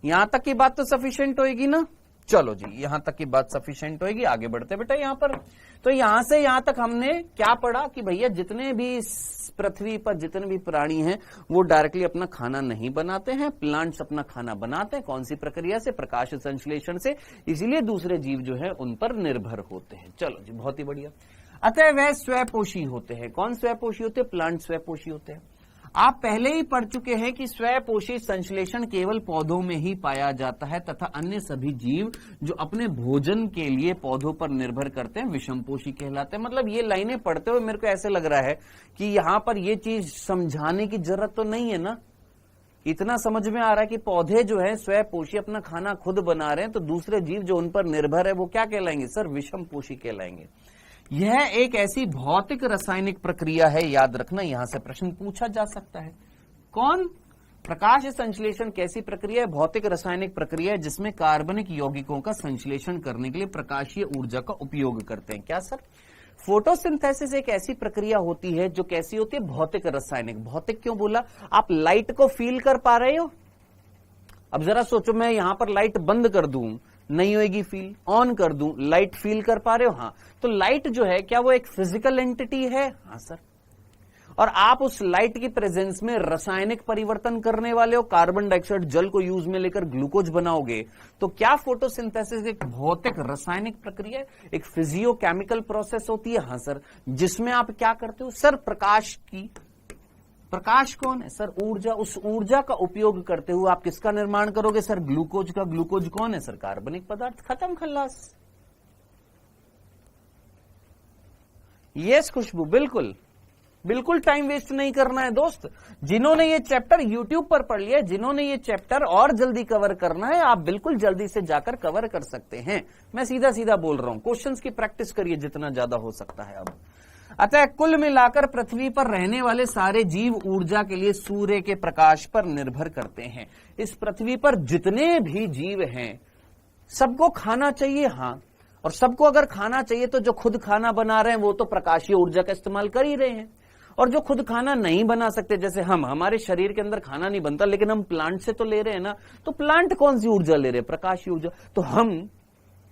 यहां तक की बात तो सफिशिएंट होएगी ना। चलो जी, यहां तक की बात सफिशिएंट होएगी, आगे बढ़ते बेटा यहां पर। तो यहां से यहां तक हमने क्या पढ़ा कि भैया जितने भी पृथ्वी पर जितने भी प्राणी हैं वो डायरेक्टली अपना खाना नहीं बनाते हैं, प्लांट्स अपना खाना बनाते हैं। कौन सी प्रक्रिया से? प्रकाश संश्लेषण से। इसीलिए दूसरे जीव जो है उन पर निर्भर होते हैं। चलो जी, बहुत ही बढ़िया। अतः वह स्वयपोषी होते हैं। कौन स्वयपोषी होते हैं? प्लांट स्वयपोषी होते हैं। आप पहले ही पढ़ चुके हैं कि स्वपोषी संश्लेषण केवल पौधों में ही पाया जाता है तथा अन्य सभी जीव जो अपने भोजन के लिए पौधों पर निर्भर करते हैं विषमपोषी कहलाते हैं। मतलब ये लाइनें पढ़ते हुए मेरे को ऐसे लग रहा है कि यहां पर ये चीज समझाने की जरूरत तो नहीं है ना। इतना समझ में आ रहा है कि पौधे जो है स्वपोषी अपना खाना खुद बना रहे हैं, तो दूसरे जीव जो उन पर निर्भर है वो क्या कहलाएंगे सर? विषमपोषी कहलाएंगे। यह एक ऐसी भौतिक रासायनिक प्रक्रिया है, याद रखना, यहां से प्रश्न पूछा जा सकता है। कौन? प्रकाश संश्लेषण कैसी प्रक्रिया है? भौतिक रासायनिक प्रक्रिया है जिसमें कार्बनिक यौगिकों का संश्लेषण करने के लिए प्रकाशीय ऊर्जा का उपयोग करते हैं। क्या सर? फोटोसिंथेसिस एक ऐसी प्रक्रिया होती है जो कैसी होती है? भौतिक रासायनिक। भौतिक क्यों बोला? आप लाइट को फील कर पा रहे हो? अब जरा सोचो, मैं यहां पर लाइट बंद कर दूं, नहीं होगी फील। ऑन कर दूं, लाइट फील कर पा रहे हो? हाँ। तो लाइट जो है क्या वो एक फिजिकल एंटिटी है? हाँ सर। और आप उस लाइट की प्रेजेंस में रासायनिक परिवर्तन करने वाले हो, कार्बन डाइऑक्साइड जल को यूज में लेकर ग्लूकोज बनाओगे। तो क्या फोटोसिंथेसिस एक भौतिक रासायनिक प्रक्रिया है, एक फिजियोकेमिकल प्रोसेस होती है? हाँ सर। जिसमें आप क्या करते हो सर? प्रकाश कौन है सर? ऊर्जा। उस ऊर्जा का उपयोग करते हुए आप किसका निर्माण करोगे सर? ग्लूकोज का। ग्लूकोज कौन है सर? कार्बनिक पदार्थ। खत्म खल्लास। यस खुशबू, बिल्कुल बिल्कुल टाइम वेस्ट नहीं करना है दोस्त। जिन्होंने ये चैप्टर YouTube पर पढ़ लिया, जिन्होंने ये चैप्टर और जल्दी कवर करना है, आप बिल्कुल जल्दी से जाकर कवर कर सकते हैं। मैं सीधा सीधा बोल रहा हूं, क्वेश्चंस की प्रैक्टिस करिए जितना ज्यादा हो सकता है। अब अतः कुल मिलाकर पृथ्वी पर रहने वाले सारे जीव ऊर्जा के लिए सूर्य के प्रकाश पर निर्भर करते हैं। इस पृथ्वी पर जितने भी जीव हैं सबको खाना चाहिए। हाँ, और सबको अगर खाना चाहिए तो जो खुद खाना बना रहे हैं वो तो प्रकाशीय ऊर्जा का इस्तेमाल कर ही रहे हैं। और जो खुद खाना नहीं बना सकते, जैसे हमारे शरीर के अंदर खाना नहीं बनता लेकिन हम प्लांट से तो ले रहे हैं ना, तो प्लांट कौन सी ऊर्जा ले रहे हैं? प्रकाशीय ऊर्जा। तो हम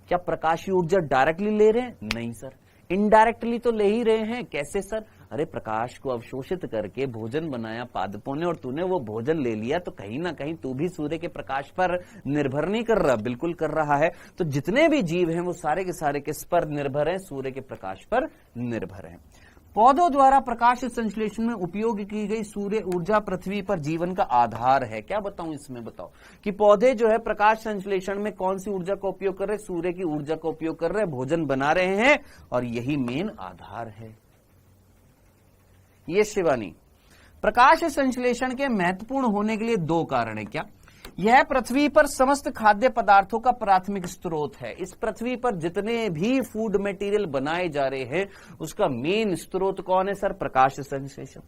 क्या प्रकाशीय ऊर्जा डायरेक्टली ले रहे हैं? नहीं सर, इनडायरेक्टली तो ले ही रहे हैं। कैसे सर? अरे प्रकाश को अवशोषित करके भोजन बनाया पादपों ने और तूने वो भोजन ले लिया, तो कहीं ना कहीं तू भी सूर्य के प्रकाश पर निर्भर नहीं कर रहा? बिल्कुल कर रहा है। तो जितने भी जीव हैं वो सारे के सारे किस पर निर्भर हैं? सूर्य के प्रकाश पर निर्भर हैं। पौधों द्वारा प्रकाश संश्लेषण में उपयोग की गई सूर्य ऊर्जा पृथ्वी पर जीवन का आधार है। क्या बताऊं इसमें? बताओ कि पौधे जो है प्रकाश संश्लेषण में कौन सी ऊर्जा का उपयोग कर रहे हैं? सूर्य की ऊर्जा का उपयोग कर रहे हैं, भोजन बना रहे हैं, और यही मेन आधार है। ये शिवानी, प्रकाश संश्लेषण के महत्वपूर्ण होने के लिए दो कारण है। क्या? यह पृथ्वी पर समस्त खाद्य पदार्थों का प्राथमिक स्रोत है। इस पृथ्वी पर जितने भी फूड मटेरियल बनाए जा रहे हैं उसका मेन स्रोत कौन है सर? प्रकाश संश्लेषण।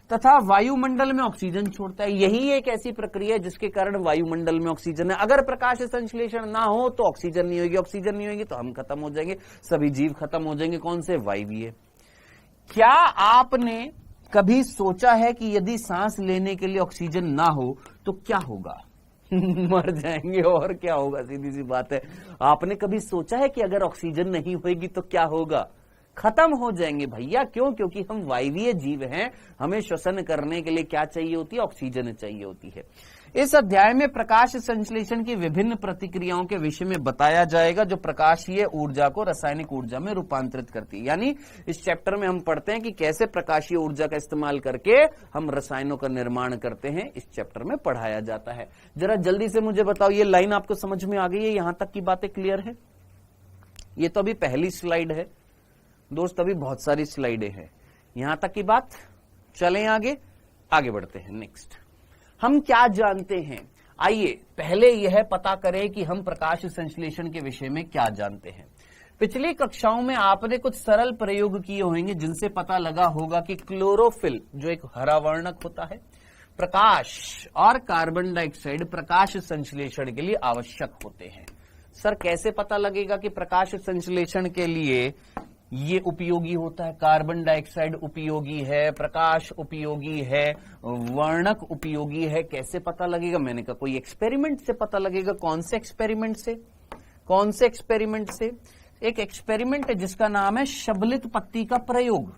तथा वायुमंडल में ऑक्सीजन छोड़ता है। यही एक ऐसी प्रक्रिया है जिसके कारण वायुमंडल में ऑक्सीजन है। अगर प्रकाश संश्लेषण ना हो तो ऑक्सीजन नहीं होगी, ऑक्सीजन नहीं होगी तो हम खत्म हो जाएंगे, सभी जीव खत्म हो जाएंगे। कौन से? वायवीय। क्या आपने कभी सोचा है कि यदि सांस लेने के लिए ऑक्सीजन ना हो तो क्या होगा? मर जाएंगे, और क्या होगा? सीधी सी बात है। आपने कभी सोचा है कि अगर ऑक्सीजन नहीं होगी तो क्या होगा? खत्म हो जाएंगे भैया। क्यों? क्योंकि हम वायवीय जीव हैं, हमें श्वसन करने के लिए क्या चाहिए होती है? ऑक्सीजन चाहिए होती है। इस अध्याय में प्रकाश संश्लेषण की विभिन्न प्रतिक्रियाओं के विषय में बताया जाएगा जो प्रकाशीय ऊर्जा को रासायनिक ऊर्जा में रूपांतरित करती है। यानी इस चैप्टर में हम पढ़ते हैं कि कैसे प्रकाशीय ऊर्जा का इस्तेमाल करके हम रसायनों का निर्माण करते हैं। इस चैप्टर में पढ़ाया जाता है। जरा जल्दी से मुझे बताओ, ये लाइन आपको समझ में आ गई है? यहां तक की बातें क्लियर है? ये तो अभी पहली स्लाइड है दोस्त, अभी बहुत सारी स्लाइडें हैं। यहां तक की बात। चलें आगे बढ़ते हैं। नेक्स्ट हम क्या जानते हैं? आइए पहले यह पता करें कि हम प्रकाश संश्लेषण के विषय में क्या जानते हैं। पिछली कक्षाओं में आपने कुछ सरल प्रयोग किए होंगे जिनसे पता लगा होगा कि क्लोरोफिल जो एक हरा वर्णक होता है, प्रकाश और कार्बन डाइऑक्साइड प्रकाश संश्लेषण के लिए आवश्यक होते हैं। सर कैसे पता लगेगा कि प्रकाश संश्लेषण के लिए ये उपयोगी होता है? कार्बन डाइऑक्साइड उपयोगी है, प्रकाश उपयोगी है, वर्णक उपयोगी है। कैसे पता लगेगा? मैंने कहा कोई एक्सपेरिमेंट से पता लगेगा। कौन से एक्सपेरिमेंट से? कौन से एक्सपेरिमेंट से? एक एक्सपेरिमेंट है जिसका नाम है शबलित पत्ती का प्रयोग।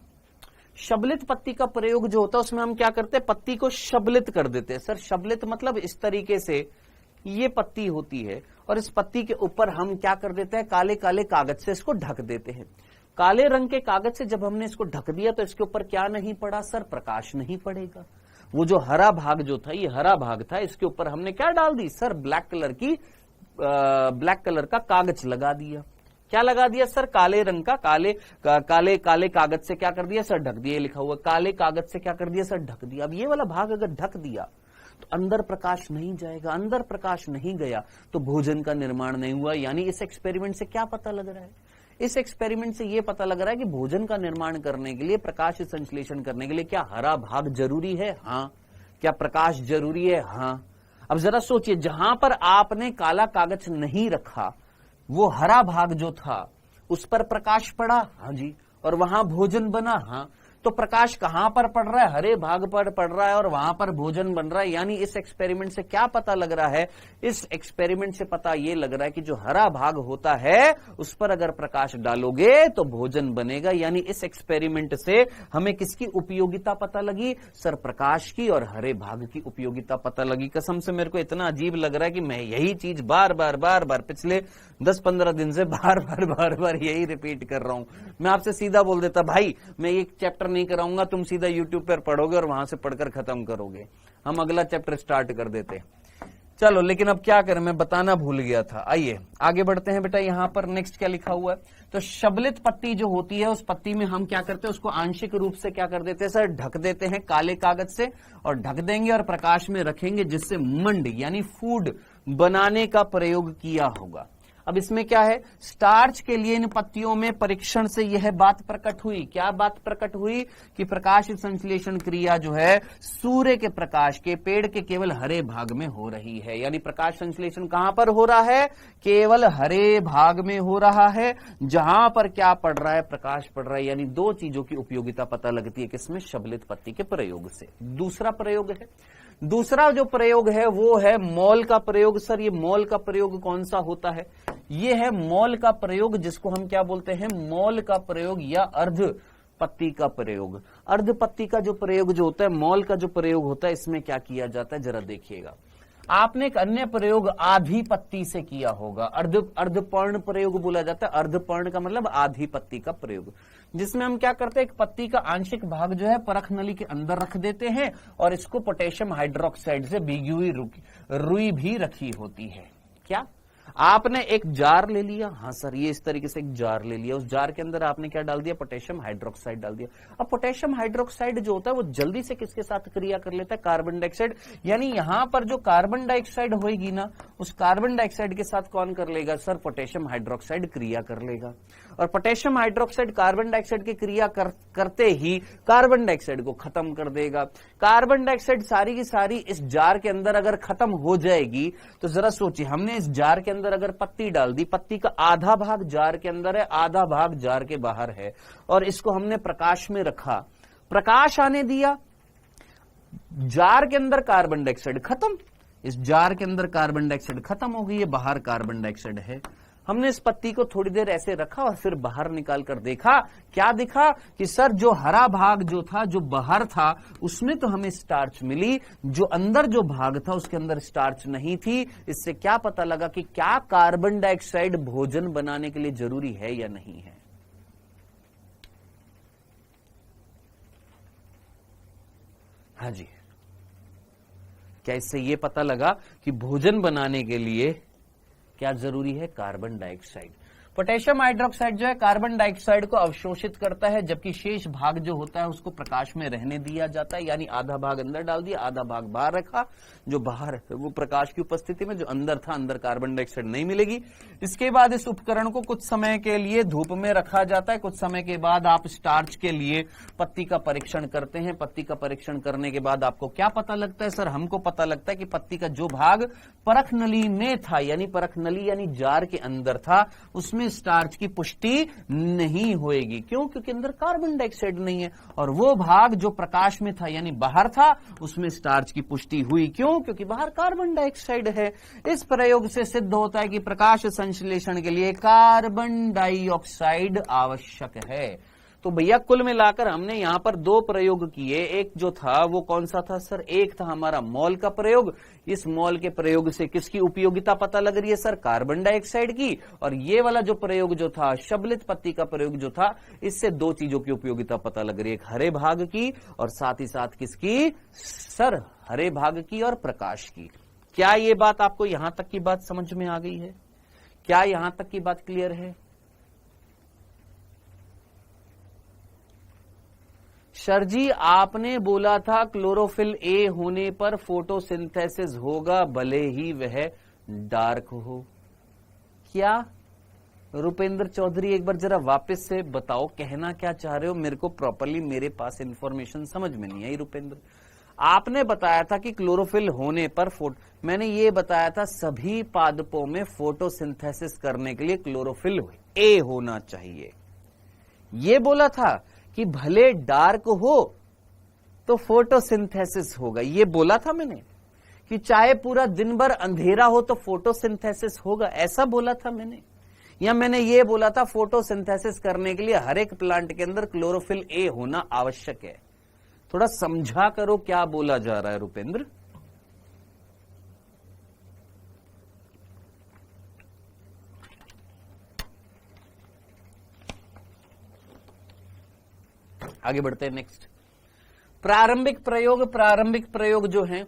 शबलित पत्ती का प्रयोग जो होता है उसमें हम क्या करते हैं? पत्ती को शबलित कर देते हैं। सर शबलित मतलब इस तरीके से ये पत्ती होती है और इस पत्ती के ऊपर हम क्या कर देते हैं? काले काले कागज से इसको ढक देते हैं। काले रंग के कागज से जब हमने इसको ढक दिया तो इसके ऊपर क्या नहीं पड़ा सर? प्रकाश नहीं पड़ेगा। वो जो हरा भाग जो था, ये हरा भाग था, इसके ऊपर हमने क्या डाल दी सर, ब्लैक कलर का कागज लगा दिया। क्या लगा दिया सर, काले रंग का, काले कागज से क्या कर दिया सर, ढक दिया। लिखा हुआ काले कागज से क्या कर दिया सर, ढक दिया। अब ये वाला भाग अगर ढक दिया तो अंदर प्रकाश नहीं जाएगा, अंदर प्रकाश नहीं गया तो भोजन का निर्माण नहीं हुआ। यानी इस एक्सपेरिमेंट से क्या पता लग रहा है, इस एक्सपेरिमेंट से यह पता लग रहा है कि भोजन का निर्माण करने के लिए, प्रकाश संश्लेषण करने के लिए क्या हरा भाग जरूरी है? हाँ। क्या प्रकाश जरूरी है? हाँ। अब जरा सोचिए, जहां पर आपने काला कागज नहीं रखा, वो हरा भाग जो था उस पर प्रकाश पड़ा, हाँ जी, और वहां भोजन बना, हाँ। तो प्रकाश कहां पर पड़ रहा है, हरे भाग पर पड़ रहा है और वहां पर भोजन बन रहा है। यानी इस एक्सपेरिमेंट से क्या पता लग रहा है, इस एक्सपेरिमेंट से पता यह लग रहा है कि जो हरा भाग होता है उस पर अगर प्रकाश डालोगे तो भोजन बनेगा। यानी इस एक्सपेरिमेंट से हमें किसकी उपयोगिता पता लगी सर, प्रकाश की और हरे भाग की उपयोगिता पता लगी। कसम से मेरे को इतना अजीब लग रहा है कि मैं यही चीज बार बार पिछले 10-15 दिन से बार बार यही रिपीट कर रहा हूं। मैं आपसे सीधा बोल देता, भाई मैं एक चैप्टर नहीं कराऊंगा, तुम सीधा यूट्यूब पर पढ़ोगे और वहां से पढ़कर खत्म करोगे, हम अगला चैप्टर स्टार्ट कर देते। चलो, लेकिन अब क्या करें, मैं बताना भूल गया था। आइए आगे बढ़ते हैं बेटा। यहां पर नेक्स्ट क्या लिखा हुआ है, तो शबलित पत्ती जो होती है, उस पत्ती में हम क्या करते हैं, उसको आंशिक रूप से क्या कर देते हैं सर, ढक देते हैं काले कागज से, और ढक देंगे और प्रकाश में रखेंगे, जिससे मंड यानी फूड बनाने का प्रयोग किया होगा। अब इसमें क्या है, स्टार्च के लिए इन पत्तियों में परीक्षण से यह बात प्रकट हुई। क्या बात प्रकट हुई कि प्रकाश संश्लेषण क्रिया जो है सूर्य के प्रकाश के, पेड़ के केवल हरे भाग में हो रही है। यानी प्रकाश संश्लेषण कहां पर हो रहा है, केवल हरे भाग में हो रहा है, जहां पर क्या पड़ रहा है, प्रकाश पड़ रहा है। यानी दो चीजों की उपयोगिता पता लगती है किसमें, शबलित पत्ती के प्रयोग से। दूसरा प्रयोग है, दूसरा जो प्रयोग है वो है मॉल का प्रयोग। सर ये मॉल का प्रयोग कौन सा होता है, ये है मॉल का प्रयोग, जिसको हम क्या बोलते हैं, मॉल का प्रयोग या अर्ध पत्ती का प्रयोग। अर्ध पत्ती का जो प्रयोग जो होता है, मॉल का जो प्रयोग होता है, इसमें क्या किया जाता है जरा देखिएगा। आपने एक अन्य प्रयोग आधी पत्ती से किया होगा, अर्धपर्ण प्रयोग बोला जाता है। अर्धपर्ण का मतलब आधी पत्ती का प्रयोग, जिसमें हम क्या करते हैं, एक पत्ती का आंशिक भाग जो है परख नली के अंदर रख देते हैं और इसको पोटेशियम हाइड्रोक्साइड से भीगी हुई रुई भी रखी होती है। क्या आपने एक जार ले लिया, हाँ सर ये इस तरीके से एक जार ले लिया, उस जार के अंदर आपने क्या डाल दिया, पोटेशियम हाइड्रोक्साइड डाल दिया। अब पोटेशियम हाइड्रोक्साइड जो होता है वो जल्दी से किसके साथ क्रिया कर लेता है, कार्बन डाइऑक्साइड। यानी यहां पर जो कार्बन डाइऑक्साइड होगी ना, उस कार्बन डाइऑक्साइड के साथ कौन कर लेगा सर, पोटेशियम हाइड्रोक्साइड क्रिया कर लेगा। और पोटेशियम हाइड्रोक्साइड कार्बन डाइऑक्साइड की क्रिया करते ही कार्बन डाइऑक्साइड को खत्म कर देगा। कार्बन डाइऑक्साइड सारी की सारी इस जार के अंदर अगर खत्म हो जाएगी तो जरा सोचिए, हमने इस जार के अंदर अगर पत्ती डाल दी, पत्ती का आधा भाग जार के अंदर है, आधा भाग जार के बाहर है, और इसको हमने प्रकाश में रखा, प्रकाश आने दिया, जार के अंदर कार्बन डाइऑक्साइड खत्म, इस जार के अंदर कार्बन डाइऑक्साइड खत्म हो गई है, बाहर कार्बन डाइऑक्साइड है। हमने इस पत्ती को थोड़ी देर ऐसे रखा और फिर बाहर निकाल कर देखा, क्या दिखा कि सर जो हरा भाग जो था, जो बाहर था, उसमें तो हमें स्टार्च मिली, जो अंदर जो भाग था उसके अंदर स्टार्च नहीं थी। इससे क्या पता लगा कि क्या कार्बन डाइऑक्साइड भोजन बनाने के लिए जरूरी है या नहीं है। हाँ जी, क्या इससे यह पता लगा कि भोजन बनाने के लिए क्या जरूरी है, कार्बन डाइऑक्साइड। पोटेशियम हाइड्रोक्साइड जो है कार्बन डाइऑक्साइड को अवशोषित करता है, जबकि शेष भाग जो होता है उसको प्रकाश में रहने दिया जाता है। यानी आधा भाग अंदर डाल दिया, आधा भाग बाहर रखा, जो बाहर है वो प्रकाश की उपस्थिति में, जो अंदर था अंदर कार्बन डाइऑक्साइड नहीं मिलेगी। इसके बाद इस उपकरण को कुछ समय के लिए धूप में रखा जाता है। कुछ समय के बाद आप स्टार्च के लिए पत्ती का परीक्षण करते हैं। पत्ती का परीक्षण करने के बाद आपको क्या पता लगता है सर, हमको पता लगता है कि पत्ती का जो भाग परख नली में था, यानी परख नली यानी जार के अंदर था, उसमें स्टार्च की पुष्टि नहीं होएगी। क्यों? क्योंकि अंदर कार्बन डाइऑक्साइड नहीं है। और वो भाग जो प्रकाश में था यानी बाहर था, उसमें स्टार्च की पुष्टि हुई। क्यों? क्योंकि बाहर कार्बन डाइऑक्साइड है। इस प्रयोग से सिद्ध होता है कि प्रकाश संश्लेषण के लिए कार्बन डाइऑक्साइड आवश्यक है। तो भैया कुल मिलाकर हमने यहां पर 2 प्रयोग किए। एक जो था वो कौन सा था सर? एक था हमारा मॉल का प्रयोग। इस मॉल के प्रयोग से किसकी उपयोगिता पता लग रही है सर? कार्बन डाइऑक्साइड की। और ये वाला जो प्रयोग जो था, शबलित पत्ती का प्रयोग जो था, इससे 2 चीजों की उपयोगिता पता लग रही है, एक हरे भाग की और साथ ही साथ किसकी सर? हरे भाग की और प्रकाश की। क्या ये बात आपको यहां तक की बात समझ में आ गई है? क्या यहां तक की बात क्लियर है? सर जी आपने बोला था क्लोरोफिल ए होने पर फोटोसिंथेसिस होगा भले ही वह डार्क हो। क्या रुपेंद्र चौधरी एक बार जरा वापस से बताओ, कहना क्या चाह रहे हो? मेरे को प्रॉपरली मेरे पास इंफॉर्मेशन समझ में नहीं आई। रुपेंद्र आपने बताया था कि क्लोरोफिल होने पर मैंने ये बताया था सभी पादपों में फोटोसिंथेसिस करने के लिए क्लोरोफिल ए होना चाहिए। ये बोला था कि भले डार्क हो तो फोटोसिंथेसिस होगा। ये बोला था मैंने कि चाहे पूरा दिन भर अंधेरा हो तो फोटोसिंथेसिस होगा, ऐसा बोला था मैंने? या मैंने ये बोला था फोटोसिंथेसिस करने के लिए हर एक प्लांट के अंदर क्लोरोफिल ए होना आवश्यक है? थोड़ा समझा करो क्या बोला जा रहा है रुपेंद्र। आगे बढ़ते हैं नेक्स्ट। प्रारंभिक प्रयोग जो हैं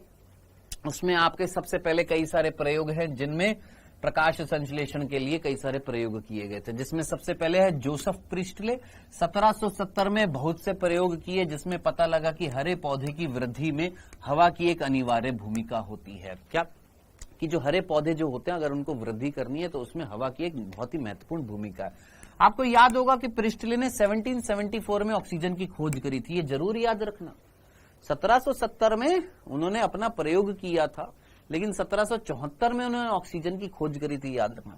उसमें आपके सबसे पहले कई सारे प्रयोग हैं जिनमें प्रकाश संश्लेषण के लिए कई सारे प्रयोग किए गए थे, जिसमें सबसे पहले है जोसेफ प्रिस्टले। 1770 में बहुत से प्रयोग किए जिसमें पता लगा कि हरे पौधे की वृद्धि में हवा की एक अनिवार्य भूमिका होती है। क्या कि जो हरे पौधे जो होते हैं अगर उनको वृद्धि करनी है तो उसमें हवा की एक बहुत ही महत्वपूर्ण भूमिका है। आपको याद होगा कि प्रिस्टले ने 1774 में ऑक्सीजन की खोज करी थी, ये जरूर याद रखना। 1770 में उन्होंने अपना प्रयोग किया था, लेकिन 1774 में उन्होंने ऑक्सीजन की खोज करी थी, याद रखना।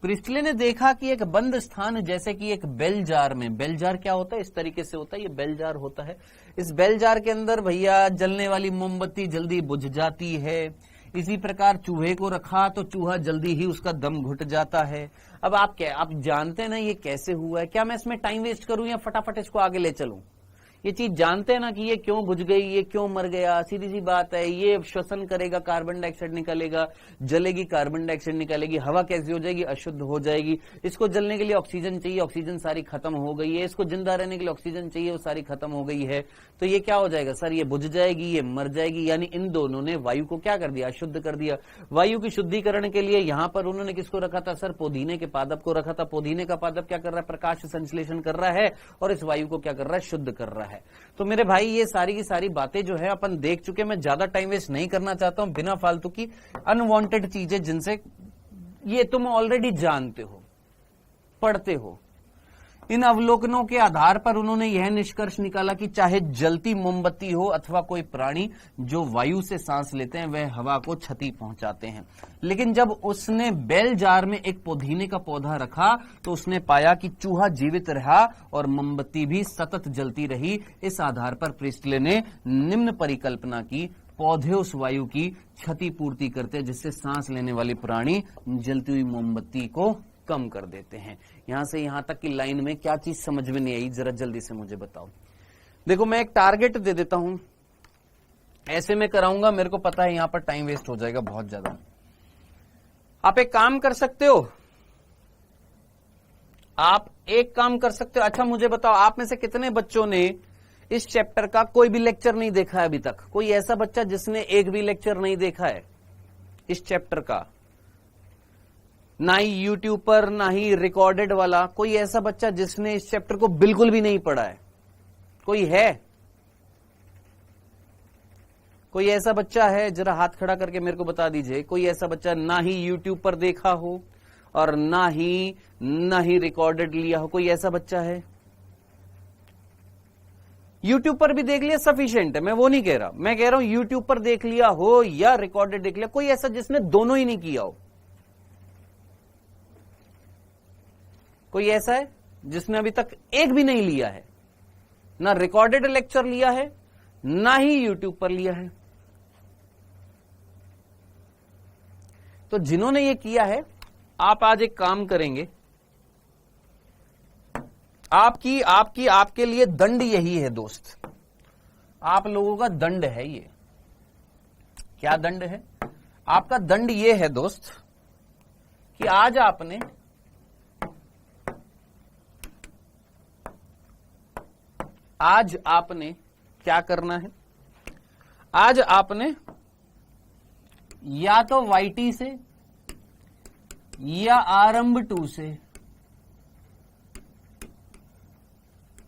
प्रिस्टले ने देखा कि एक बंद स्थान जैसे कि एक बेल जार में, बेल जार क्या होता है? इस तरीके से होता है, ये बेल जार होता है। इस बेल जार के अंदर भैया जलने वाली मोमबत्ती जल्दी बुझ जाती है। इसी प्रकार चूहे को रखा तो चूहा जल्दी ही उसका दम घुट जाता है। अब आप जानते हैं ना ये कैसे हुआ है? क्या मैं इसमें टाइम वेस्ट करूं या फटाफट इसको आगे ले चलूं? ये चीज जानते हैं ना कि ये क्यों बुझ गई, ये क्यों मर गया? सीधी सी बात है, ये श्वसन करेगा, कार्बन डाइऑक्साइड निकालेगा, जलेगी, कार्बन डाइऑक्साइड निकालेगी, हवा कैसी हो जाएगी? अशुद्ध हो जाएगी। इसको जलने के लिए ऑक्सीजन चाहिए, ऑक्सीजन सारी खत्म हो गई है। इसको जिंदा रहने के लिए ऑक्सीजन चाहिए, वो सारी खत्म हो गई है। तो ये क्या हो जाएगा सर? ये बुझ जाएगी, ये मर जाएगी। यानी इन दोनों ने वायु को क्या कर दिया? अशुद्ध कर दिया। वायु की शुद्धिकरण के लिए यहां पर उन्होंने किसको रखा था सर? पुदीने के पादप को रखा था। पुदीने का पादप क्या कर रहा है? प्रकाश संश्लेषण कर रहा है और इस वायु को क्या कर रहा है? शुद्ध कर रहा है। तो मेरे भाई ये सारी की सारी बातें जो है अपन देख चुके। मैं ज्यादा टाइम वेस्ट नहीं करना चाहता हूं बिना फालतू की अनवांटेड चीजें जिनसे ये तुम ऑलरेडी जानते हो, पढ़ते हो। इन अवलोकनों के आधार पर उन्होंने यह निष्कर्ष निकाला कि चाहे जलती मोमबत्ती हो अथवा कोई प्राणी जो वायु से सांस लेते हैं वह हवा को क्षति पहुंचाते हैं। लेकिन जब उसने बेल जार में एक पुदीने का पौधा रखा तो उसने पाया कि चूहा जीवित रहा और मोमबत्ती भी सतत जलती रही। इस आधार पर प्रिस्टले ने निम्न परिकल्पना की, पौधे उस वायु की क्षतिपूर्ति करते हैं जिससे सांस लेने वाली प्राणी जलती हुई मोमबत्ती को कम कर देते हैं। यहां से यहां तक की लाइन में क्या चीज समझ में नहीं आई? जरा जल्दी से मुझे बताओ। देखो मैं एक टारगेट दे देता हूं, ऐसे मैं कराऊंगा, मेरे को पता है यहां पर टाइम वेस्ट हो जाएगा बहुत ज्यादा। आप एक काम कर सकते हो, आप एक काम कर सकते हो। अच्छा मुझे बताओ, आप में से कितने बच्चों ने इस चैप्टर का कोई भी लेक्चर नहीं देखा है अभी तक? कोई ऐसा बच्चा जिसने एक भी लेक्चर नहीं देखा है इस चैप्टर का? ना ही यूट्यूब पर, ना ही रिकॉर्डेड वाला। कोई ऐसा बच्चा जिसने इस चैप्टर को बिल्कुल भी नहीं पढ़ा है? कोई है? कोई ऐसा बच्चा है? जरा हाथ खड़ा करके मेरे को बता दीजिए। कोई ऐसा बच्चा ना ही यूट्यूब पर देखा हो और ना ही रिकॉर्डेड लिया हो? कोई ऐसा बच्चा है? यूट्यूब पर भी देख लिया सफिशिएंट है, मैं वो नहीं कह रहा। मैं कह रहा हूं यूट्यूब पर देख लिया हो या रिकॉर्डेड देख लिया। कोई ऐसा जिसने दोनों ही नहीं किया हो? कोई ऐसा है जिसने अभी तक एक भी नहीं लिया है? ना रिकॉर्डेड लेक्चर लिया है, ना ही यूट्यूब पर लिया है। तो जिन्होंने ये किया है, आप आज एक काम करेंगे, आपके लिए दंड यही है दोस्त, आप लोगों का दंड है ये। क्या दंड है आपका? दंड ये है दोस्त कि आज आपने क्या करना है? आज आपने या तो YT से या आरंभ 2 से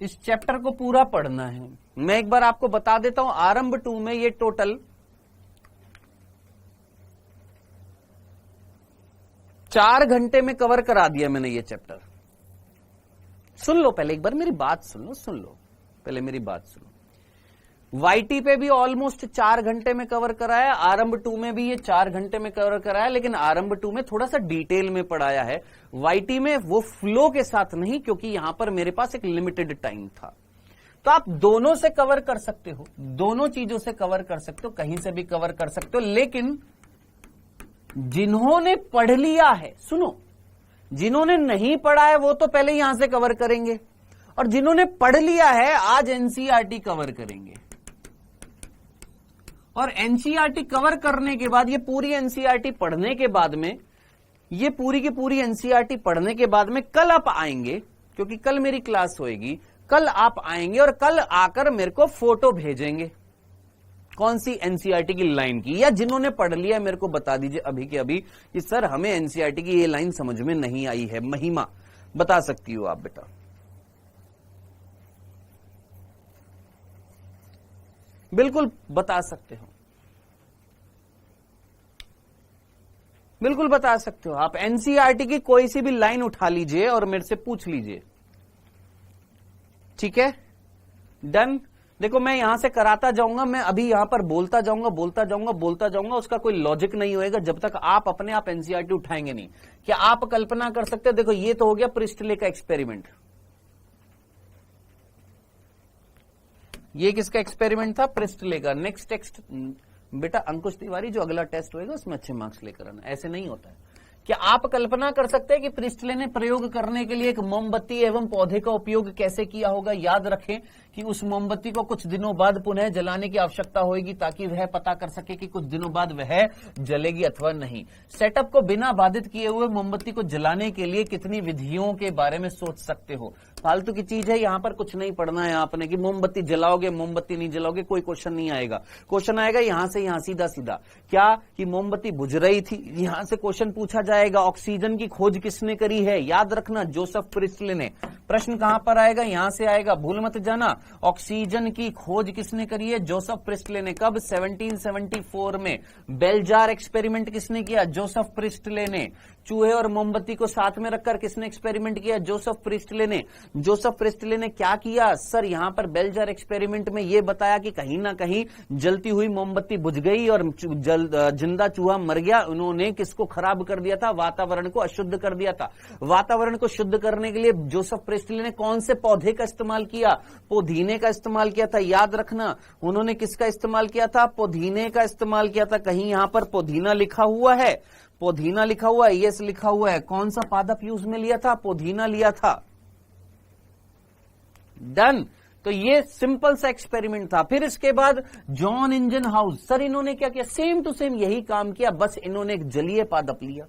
इस चैप्टर को पूरा पढ़ना है। मैं एक बार आपको बता देता हूं, आरंभ 2 में ये टोटल 4 घंटे में कवर करा दिया मैंने ये चैप्टर। सुन लो पहले एक बार मेरी बात सुन लो पहले मेरी बात सुनो। YT पे भी ऑलमोस्ट 4 घंटे में कवर कराया, आरंभ 2 में भी ये 4 घंटे में कवर कराया, लेकिन आरंभ 2 में थोड़ा सा डिटेल में पढ़ाया है। YT में वो फ्लो के साथ नहीं, क्योंकि यहां पर मेरे पास एक लिमिटेड टाइम था। तो आप दोनों से कवर कर सकते हो, दोनों चीजों से कवर कर सकते हो, कहीं से भी कवर कर सकते हो। लेकिन जिन्होंने पढ़ लिया है, सुनो, जिन्होंने नहीं पढ़ा है वो तो पहले यहां से कवर करेंगे, और जिन्होंने पढ़ लिया है आज NCERT कवर करेंगे। और NCERT कवर करने के बाद, ये पूरी NCERT पढ़ने के बाद में, ये पूरी की पूरी NCERT पढ़ने के बाद में कल आप आएंगे, क्योंकि कल मेरी क्लास होएगी, कल आप आएंगे और कल आकर मेरे को फोटो भेजेंगे कौन सी NCERT की लाइन की, या जिन्होंने पढ़ लिया मेरे को बता दीजिए अभी के अभी कि सर हमें NCERT की ये लाइन समझ में नहीं आई है। महिमा बता सकती हो आप बेटा? बिल्कुल बता सकते हो, बिल्कुल बता सकते हो आप। NCERT की कोई सी भी लाइन उठा लीजिए और मेरे से पूछ लीजिए, ठीक है? डन। देखो मैं यहां से कराता जाऊंगा, मैं अभी यहां पर बोलता जाऊंगा, उसका कोई लॉजिक नहीं होएगा जब तक आप अपने आप NCERT उठाएंगे नहीं। क्या आप कल्पना कर सकते हो? देखो ये तो हो गया प्रिस्टले का एक्सपेरिमेंट। ये किसका एक्सपेरिमेंट था? प्रिस्टले का। नेक्स्ट टेक्स्ट बेटा अंकुश तिवारी, जो अगला टेस्ट होएगा उसमें अच्छे मार्क्स लेकर आना। ऐसे नहीं होता है। क्या आप कल्पना कर सकते हैं कि प्रिस्टले ने प्रयोग करने के लिए एक मोमबत्ती एवं पौधे का उपयोग कैसे किया होगा? याद रखें कि उस मोमबत्ती को कुछ दिनों बाद पुनः जलाने की आवश्यकता होगी, ताकि वह पता कर सके कि कुछ दिनों बाद वह जलेगी अथवा नहीं। सेटअप को बिना बाधित किए हुए मोमबत्ती को जलाने के लिए कितनी विधियों के बारे में सोच सकते हो? फालतू की चीज है, यहां पर कुछ नहीं पढ़ना है आपने कि मोमबत्ती जलाओगे मोमबत्ती नहीं जलाओगे, कोई क्वेश्चन नहीं आएगा। क्वेश्चन आएगा यहां से यहां सीधा सीधा, क्या कि मोमबत्ती बुझ रही थी, यहां से क्वेश्चन पूछा जाएगा ऑक्सीजन की खोज किसने करी है? याद रखना जोसेफ प्रिस्टले ने। प्रश्न कहां पर आएगा? यहां से आएगा, भूल मत जाना। ऑक्सीजन की खोज किसने करी है? जोसेफ प्रिस्टले ने। कब? 1774 में। बेलजार एक्सपेरिमेंट किसने किया? जोसेफ प्रिस्टले ने। चूहे और मोमबत्ती को साथ में रखकर किसने एक्सपेरिमेंट किया? जोसेफ प्रिस्टले ने। जोसेफ प्रिस्टले ने क्या किया सर? यहां पर बेलजार एक्सपेरिमेंट में यह बताया कि कहीं ना कहीं जलती हुई मोमबत्ती बुझ गई और जिंदा चूहा मर गया। उन्होंने किसको खराब कर दिया था? वातावरण को अशुद्ध कर दिया था। वातावरण को शुद्ध करने के लिए जोसेफ प्रिस्टले ने कौन से पौधे का इस्तेमाल किया? पुदीने का इस्तेमाल किया था। याद रखना, उन्होंने किसका इस्तेमाल किया था? पुदीने का इस्तेमाल किया था। कहीं यहां पर पुदीना लिखा हुआ है? पुदीना लिखा हुआ है, यस लिखा हुआ है। कौन सा पादप यूज में लिया था? पुदीना लिया था। डन। तो ये सिंपल सा एक्सपेरिमेंट था। फिर इसके बाद जॉन इंजन हाउस, सर इन्होंने क्या किया? सेम टू सेम यही काम किया, बस इन्होंने एक जलीय पादप लिया।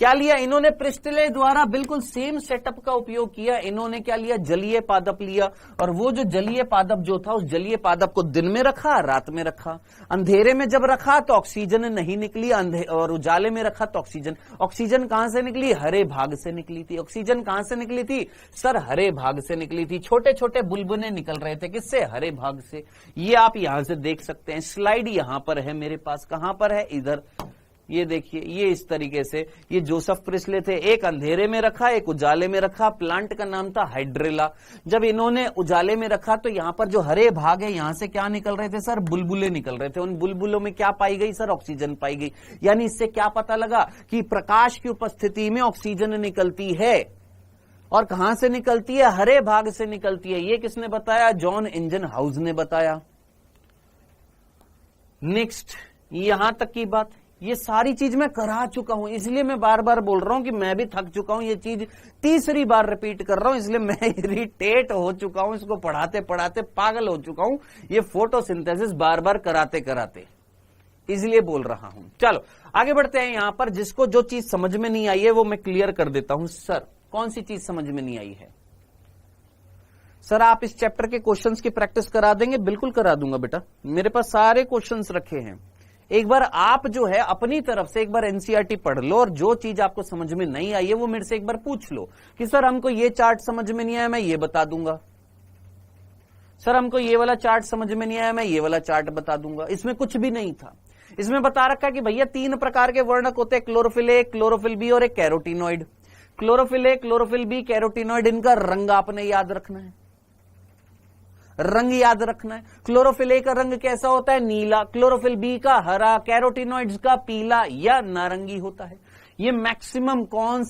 क्या लिया इन्होंने? प्रिस्टले द्वारा बिल्कुल सेम सेटअप का उपयोग किया। इन्होंने क्या लिया? जलीय पादप लिया। और वो जो जलीय पादप जो था, उस जलीय पादप को दिन में रखा, रात में रखा। अंधेरे में जब रखा तो ऑक्सीजन नहीं निकली, और उजाले में रखा तो ऑक्सीजन कहां से निकली? हरे भाग से निकली थी। ऑक्सीजन कहां से निकली थी सर? हरे भाग से निकली थी। छोटे छोटे बुलबुले निकल रहे थे, किससे? हरे भाग से। ये आप यहां से देख सकते हैं। स्लाइड यहां पर है मेरे पास। कहां पर है? इधर। ये देखिए, ये इस तरीके से, ये जोसेफ प्रिस्टले थे। एक अंधेरे में रखा, एक उजाले में रखा। प्लांट का नाम था हाइड्रेला। जब इन्होंने उजाले में रखा तो यहां पर जो हरे भाग है, यहां से क्या निकल रहे थे सर? बुलबुले निकल रहे थे। उन बुलबुलों में क्या पाई गई सर? ऑक्सीजन पाई गई। यानी इससे क्या पता लगा कि प्रकाश की उपस्थिति में ऑक्सीजन निकलती है। और कहां से निकलती है? हरे भाग से निकलती है। ये किसने बताया? जॉन इंजन हाउस ने बताया। नेक्स्ट, यहां तक की बात, ये सारी चीज मैं करा चुका हूं, इसलिए मैं बार बार बोल रहा हूं कि मैं भी थक चुका हूं। ये चीज तीसरी बार रिपीट कर रहा हूं, इसलिए मैं इरिटेट हो चुका हूं, इसको पढ़ाते पढ़ाते पागल हो चुका हूं, ये फोटोसिंथेसिस बार बार कराते कराते, इसलिए बोल रहा हूं। चलो आगे बढ़ते हैं। यहां पर जिसको जो चीज समझ में नहीं आई है वो मैं क्लियर कर देता हूं। सर कौन सी चीज समझ में नहीं आई है? सर आप इस चैप्टर के क्वेश्चंस की प्रैक्टिस करा देंगे? बिल्कुल करा दूंगा बेटा, मेरे पास सारे क्वेश्चंस रखे हैं। एक बार आप जो है अपनी तरफ से एक बार एनसीईआरटी पढ़ लो, और जो चीज आपको समझ में नहीं आई है वो मेरे से एक बार पूछ लो कि सर हमको ये चार्ट समझ में नहीं आया, मैं ये बता दूंगा। सर हमको ये वाला चार्ट समझ में नहीं आया, मैं ये वाला चार्ट बता दूंगा। इसमें कुछ भी नहीं था। इसमें बता रखा है कि भैया 3 प्रकार के वर्णक होते हैं, क्लोरोफिल ए, क्लोरोफिल बी और एक carotenoid. Chlorophyll A, chlorophyll B, carotenoid, इनका रंग आपने याद रखना है, रंग याद रखना है। क्लोरोफिल ए का रंग कैसा होता है? नीला। क्लोरोफिल बी का हरा, कैरोटीनॉइड्स का पीला या नारंगी होता है। ये मैक्सिमम कौन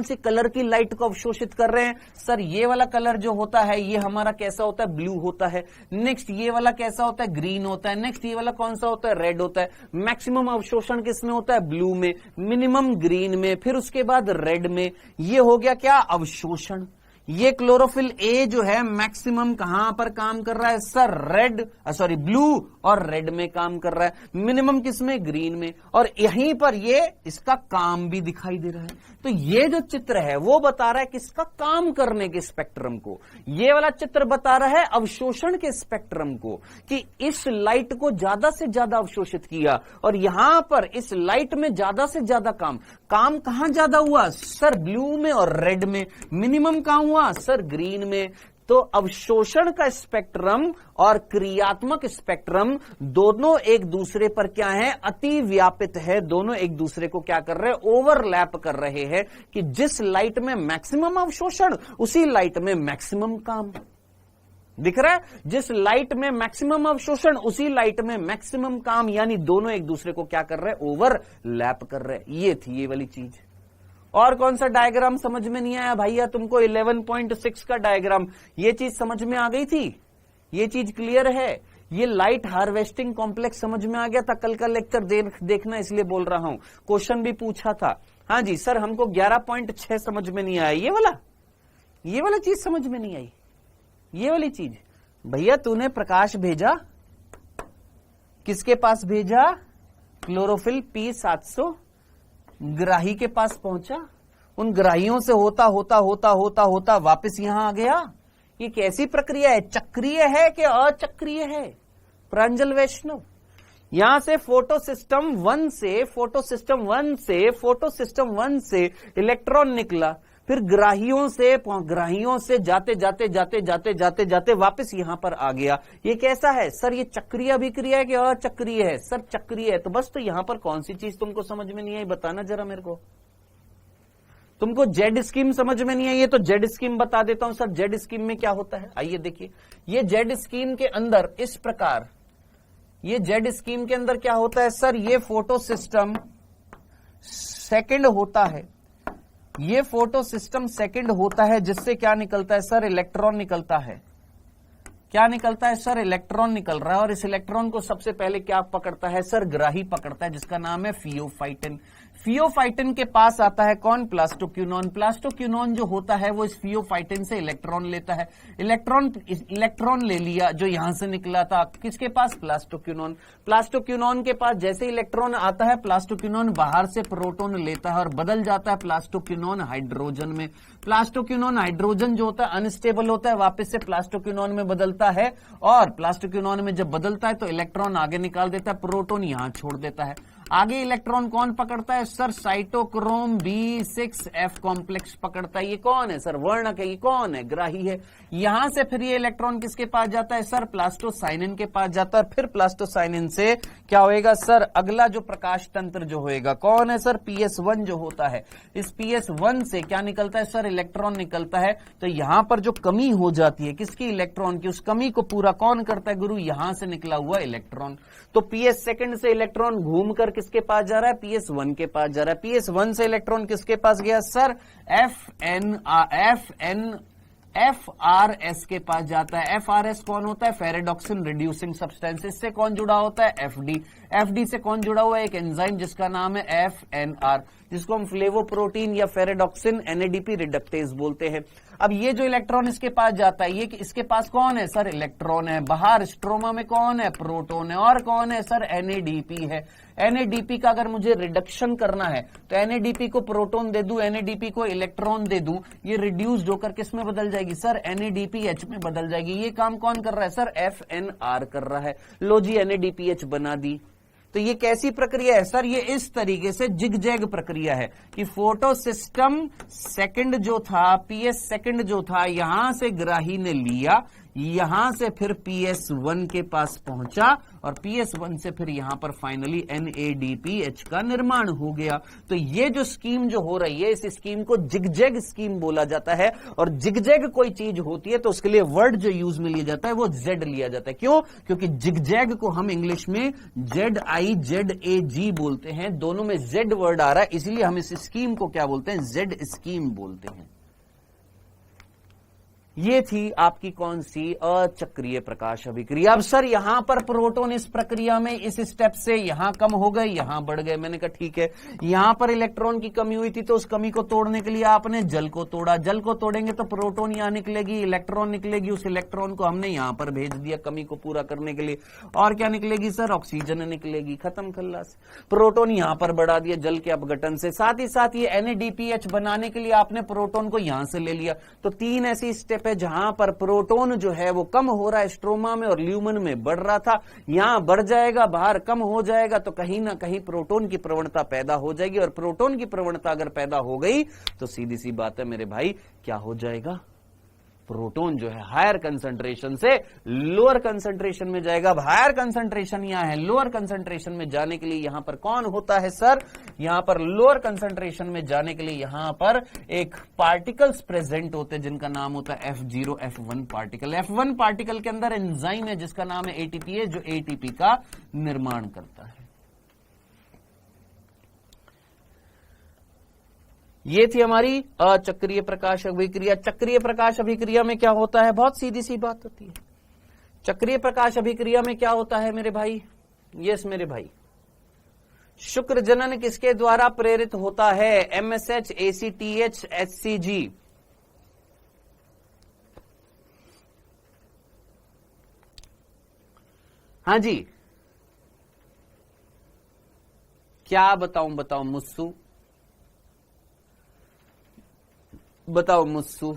सी कलर की लाइट को अवशोषित कर रहे हैं? सर ये वाला कलर जो होता है ये हमारा कैसा होता है? ब्लू होता है। नेक्स्ट ये वाला कैसा होता है? ग्रीन होता है। नेक्स्ट ये वाला कौन सा होता है? रेड होता है। मैक्सिमम अवशोषण किसमें होता है? ब्लू में, मिनिमम ग्रीन में, फिर उसके बाद रेड में। ये हो गया क्या? अवशोषण। ये क्लोरोफिल ए जो है मैक्सिमम कहां पर काम कर रहा है? सर ब्लू और रेड में काम कर रहा है। मिनिमम किसमें? ग्रीन में। और यहीं पर ये इसका काम भी दिखाई दे रहा है। तो ये जो चित्र है वो बता रहा है किसका? काम करने के स्पेक्ट्रम को। ये वाला चित्र बता रहा है अवशोषण के स्पेक्ट्रम को, कि इस लाइट को ज्यादा से ज्यादा अवशोषित किया, और यहां पर इस लाइट में ज्यादा से ज्यादा काम कहां ज्यादा हुआ? सर ब्लू में और रेड में। मिनिमम कहां हुआ? सर ग्रीन में। तो अवशोषण का स्पेक्ट्रम और क्रियात्मक स्पेक्ट्रम दोनों एक दूसरे पर क्या है? अति व्यापित है। दोनों एक दूसरे को क्या कर रहे हैं? ओवरलैप कर रहे हैं, कि जिस लाइट में मैक्सिमम अवशोषण उसी लाइट में मैक्सिमम काम। दिख रहा है? जिस लाइट में मैक्सिमम अवशोषण उसी लाइट में मैक्सिमम काम, यानी दोनों एक दूसरे को क्या कर रहे हैं? ओवरलैप कर रहे हैं। ये थी ये वाली चीज। और कौन सा डायग्राम समझ में नहीं आया भैया तुमको? 11.6 का डायग्राम, ये चीज समझ में आ गई थी? ये चीज क्लियर है? ये लाइट हार्वेस्टिंग कॉम्प्लेक्स समझ में आ गया था? कल का लेक्चर देखना, इसलिए बोल रहा हूं। क्वेश्चन भी पूछा था। हाँ जी सर हमको 11.6 समझ में नहीं आया। ये वाला चीज समझ में नहीं आई। ये वाली चीज भैया तूने प्रकाश भेजा, किसके पास भेजा? क्लोरोफिल P700 ग्राही के पास पहुंचा, उन ग्राहियों से होता वापस यहां आ गया। ये कैसी प्रक्रिया है? चक्रीय है कि अचक्रीय है? प्रांजल वैष्णव, यहां से फोटो सिस्टम वन से इलेक्ट्रॉन निकला, फिर ग्राहियों से जाते वापस यहां पर आ गया। ये कैसा है? सर ये चक्रीय अभिक्रिया है कि अचक्रीय है? सर चक्रीय है। तो बस, तो यहां पर कौन सी चीज तुमको समझ में नहीं आई? बताना जरा मेरे को। तुमको जेड स्कीम समझ में नहीं आई है तो जेड स्कीम बता देता हूं। सर जेड स्कीम में क्या होता है? आइए देखिए। ये जेड स्कीम के अंदर इस प्रकार, ये जेड स्कीम के अंदर क्या होता है? सर ये फोटो सिस्टम सेकंड होता है। ये फोटो सिस्टम सेकंड होता है, जिससे क्या निकलता है? सर इलेक्ट्रॉन निकलता है। क्या निकलता है? सर इलेक्ट्रॉन निकल रहा है। और इस इलेक्ट्रॉन को सबसे पहले क्या पकड़ता है? सर ग्राही पकड़ता है, जिसका नाम है फियोफाइटिन। फियोफाइटिन के पास आता है कौन? प्लास्टोक्यूनॉन। प्लास्टोक्यूनॉन जो होता है वो इस फियोफाइटिन से इलेक्ट्रॉन लेता है। इलेक्ट्रॉन ले लिया जो यहां से निकला था, किसके पास? प्लास्टोक्यूनॉन। प्लास्टोक्यूनॉन के पास जैसे इलेक्ट्रॉन आता है, प्लास्टोक्यूनॉन बाहर से प्रोटॉन लेता है और बदल जाता है प्लास्टोक्यूनॉन हाइड्रोजन में। प्लास्टोक्यूनॉन हाइड्रोजन जो होता है अनस्टेबल होता है, वापस से प्लास्टोक्यूनॉन में बदलता है, और प्लास्टोक्यूनॉन में जब बदलता है तो इलेक्ट्रॉन आगे निकाल देता है, प्रोटॉन यहां छोड़ देता है। आगे इलेक्ट्रॉन कौन पकड़ता है? सर साइटोक्रोम B6F कॉम्प्लेक्स पकड़ता है। ये कौन है? सर वर्णक है। ये कौन है? ग्राही है। यहां से फिर ये इलेक्ट्रॉन किसके पास जाता है? सर प्लास्टोसाइनिन के पास जाता है। और फिर प्लास्टोसाइनिन से क्या होएगा? सर अगला जो प्रकाश तंत्र जो होएगा कौन है? सर PS1 जो होता है। इस PS1 से क्या निकलता है? सर इलेक्ट्रॉन निकलता है। तो यहां पर जो कमी हो जाती है किसकी? इलेक्ट्रॉन की। उस कमी को पूरा कौन करता है? गुरु। यहां से निकला हुआ इलेक्ट्रॉन। तो PS सेकंड से इलेक्ट्रॉन घूमकर किसके पास जा रहा है? PS1 के पास जा रहा है। PS1 से इलेक्ट्रॉन किसके पास गया? सर FRS के पास जाता है। FRS कौन होता है? Ferredoxin reducing substance. इससे कौन जुड़ा होता है? FD। FD से कौन जुड़ा हुआ है? एक एंजाइम जिसका नाम है FNR, जिसको हम फ्लेवोप्रोटीन या फेरेडॉक्सिन NADP रिडक्टेज बोलते हैं। अब ये जो इलेक्ट्रॉन इसके पास जाता है, ये इसके पास कौन है सर? इलेक्ट्रॉन है। बाहर स्ट्रोमा में कौन है? प्रोटॉन है। और कौन है सर? NADP है। NADP का अगर मुझे रिडक्शन करना है तो NADP को प्रोटॉन दे दूं, NADP को इलेक्ट्रॉन दे दूं, ये रिड्यूस्ड होकर किस में बदल जाएगी सर? NADPH में बदल जाएगी। ये काम कौन कर रहा है सर? FNR कर रहा है। लो जी, NADPH बना दी। तो ये कैसी प्रक्रिया है सर? ये इस तरीके से जिगजैग प्रक्रिया है कि फोटो सिस्टम सेकंड जो था, PS सेकंड जो था, यहां से ग्राही ने लिया, यहां से फिर PS1 के पास पहुंचा और PS1 से फिर यहां पर फाइनली NADPH का निर्माण हो गया। तो ये जो स्कीम जो हो रही है, इस स्कीम को जिगजैग स्कीम बोला जाता है। और जिगजैग कोई चीज होती है तो उसके लिए वर्ड जो यूज में लिया जाता है वो Z लिया जाता है। क्यों? क्योंकि जिगजैग को हम इंग्लिश में ZIZAG बोलते हैं। दोनों में Z वर्ड आ रहा है, इसलिए हम इस स्कीम को क्या बोलते हैं? Z स्कीम बोलते हैं। ये थी आपकी कौन सी? अचक्रीय प्रकाश अभिक्रिया। अब सर यहां पर प्रोटॉन इस प्रक्रिया में इस स्टेप से यहां कम हो गए, यहां बढ़ गए। मैंने कहा ठीक है, यहां पर इलेक्ट्रॉन की कमी हुई थी तो उस कमी को तोड़ने के लिए आपने जल को तोड़ा। जल को तोड़ेंगे तो प्रोटॉन यहां निकलेगी, इलेक्ट्रॉन निकलेगी। उस इलेक्ट्रॉन को हमने यहां पर भेज दिया कमी को पूरा करने के लिए। और क्या निकलेगी सर? ऑक्सीजन निकलेगी। खत्म खल्लास। प्रोटॉन यहां पर बढ़ा दिया जल के अपघटन से। साथ ही साथ ये NADPH बनाने के लिए आपने प्रोटॉन को यहां से ले लिया। तो 3 ऐसी स्टेप है जहां पर प्रोटॉन जो है वो कम हो रहा है, स्ट्रोमा में और ल्यूमन में बढ़ रहा था, यहां बढ़ जाएगा, बाहर कम हो जाएगा, तो कहीं ना कहीं प्रोटॉन की प्रवणता पैदा हो जाएगी। और प्रोटॉन की प्रवणता अगर पैदा हो गई तो सीधी सी बात है मेरे भाई, क्या हो जाएगा? प्रोटॉन जो है हायर कंसंट्रेशन से लोअर कंसंट्रेशन में जाएगा। अब हायर कंसंट्रेशन यहां है, लोअर कंसंट्रेशन में जाने के लिए यहां पर कौन होता है सर? यहां पर लोअर कंसंट्रेशन में जाने के लिए यहां पर एक पार्टिकल्स प्रेजेंट होते हैं जिनका नाम होता है F0 F1 particle. F1 particle के अंदर एंजाइम है जिसका नाम है ATPase, जो ATP का निर्माण करता है। ये थी हमारी अचक्रीय प्रकाश अभिक्रिया। चक्रीय प्रकाश अभिक्रिया में क्या होता है? बहुत सीधी सी बात होती है। चक्रीय प्रकाश अभिक्रिया में क्या होता है मेरे भाई? यस मेरे भाई, शुक्र जनन किसके द्वारा प्रेरित होता है? MSH, ACTH, HCG। हाँ जी, क्या बताऊं मुस्सू, बताओ मुस्सू,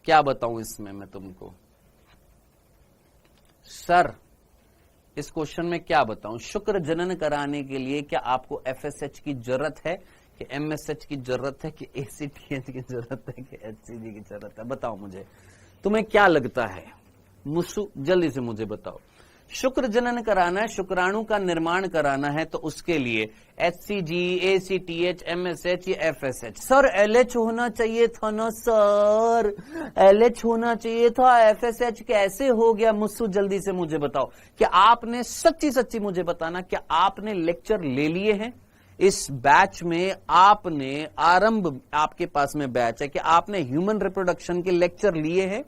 क्या बताऊं इसमें मैं तुमको? सर इस क्वेश्चन में क्या बताऊं? शुक्र जनन कराने के लिए क्या आपको FSH की जरूरत है कि MSH की जरूरत है कि ACTH की जरूरत है कि HCG की जरूरत है? बताओ मुझे, तुम्हें क्या लगता है? मुस्सू जल्दी से मुझे बताओ। शुक्र जनन कराना है, शुक्राणु का निर्माण कराना है, तो उसके लिए HCG, ACTH, MSH या FSH? सर LH होना चाहिए था ना सर, LH होना चाहिए था, FSH कैसे हो गया? मुस्सू जल्दी से मुझे बताओ, क्या आपने सच्ची सच्ची मुझे बताना, क्या आपने लेक्चर ले लिए हैं इस बैच में? आपने आरंभ, आपके पास में बैच है, क्या आपने ह्यूमन रिप्रोडक्शन के लेक्चर लिए हैं?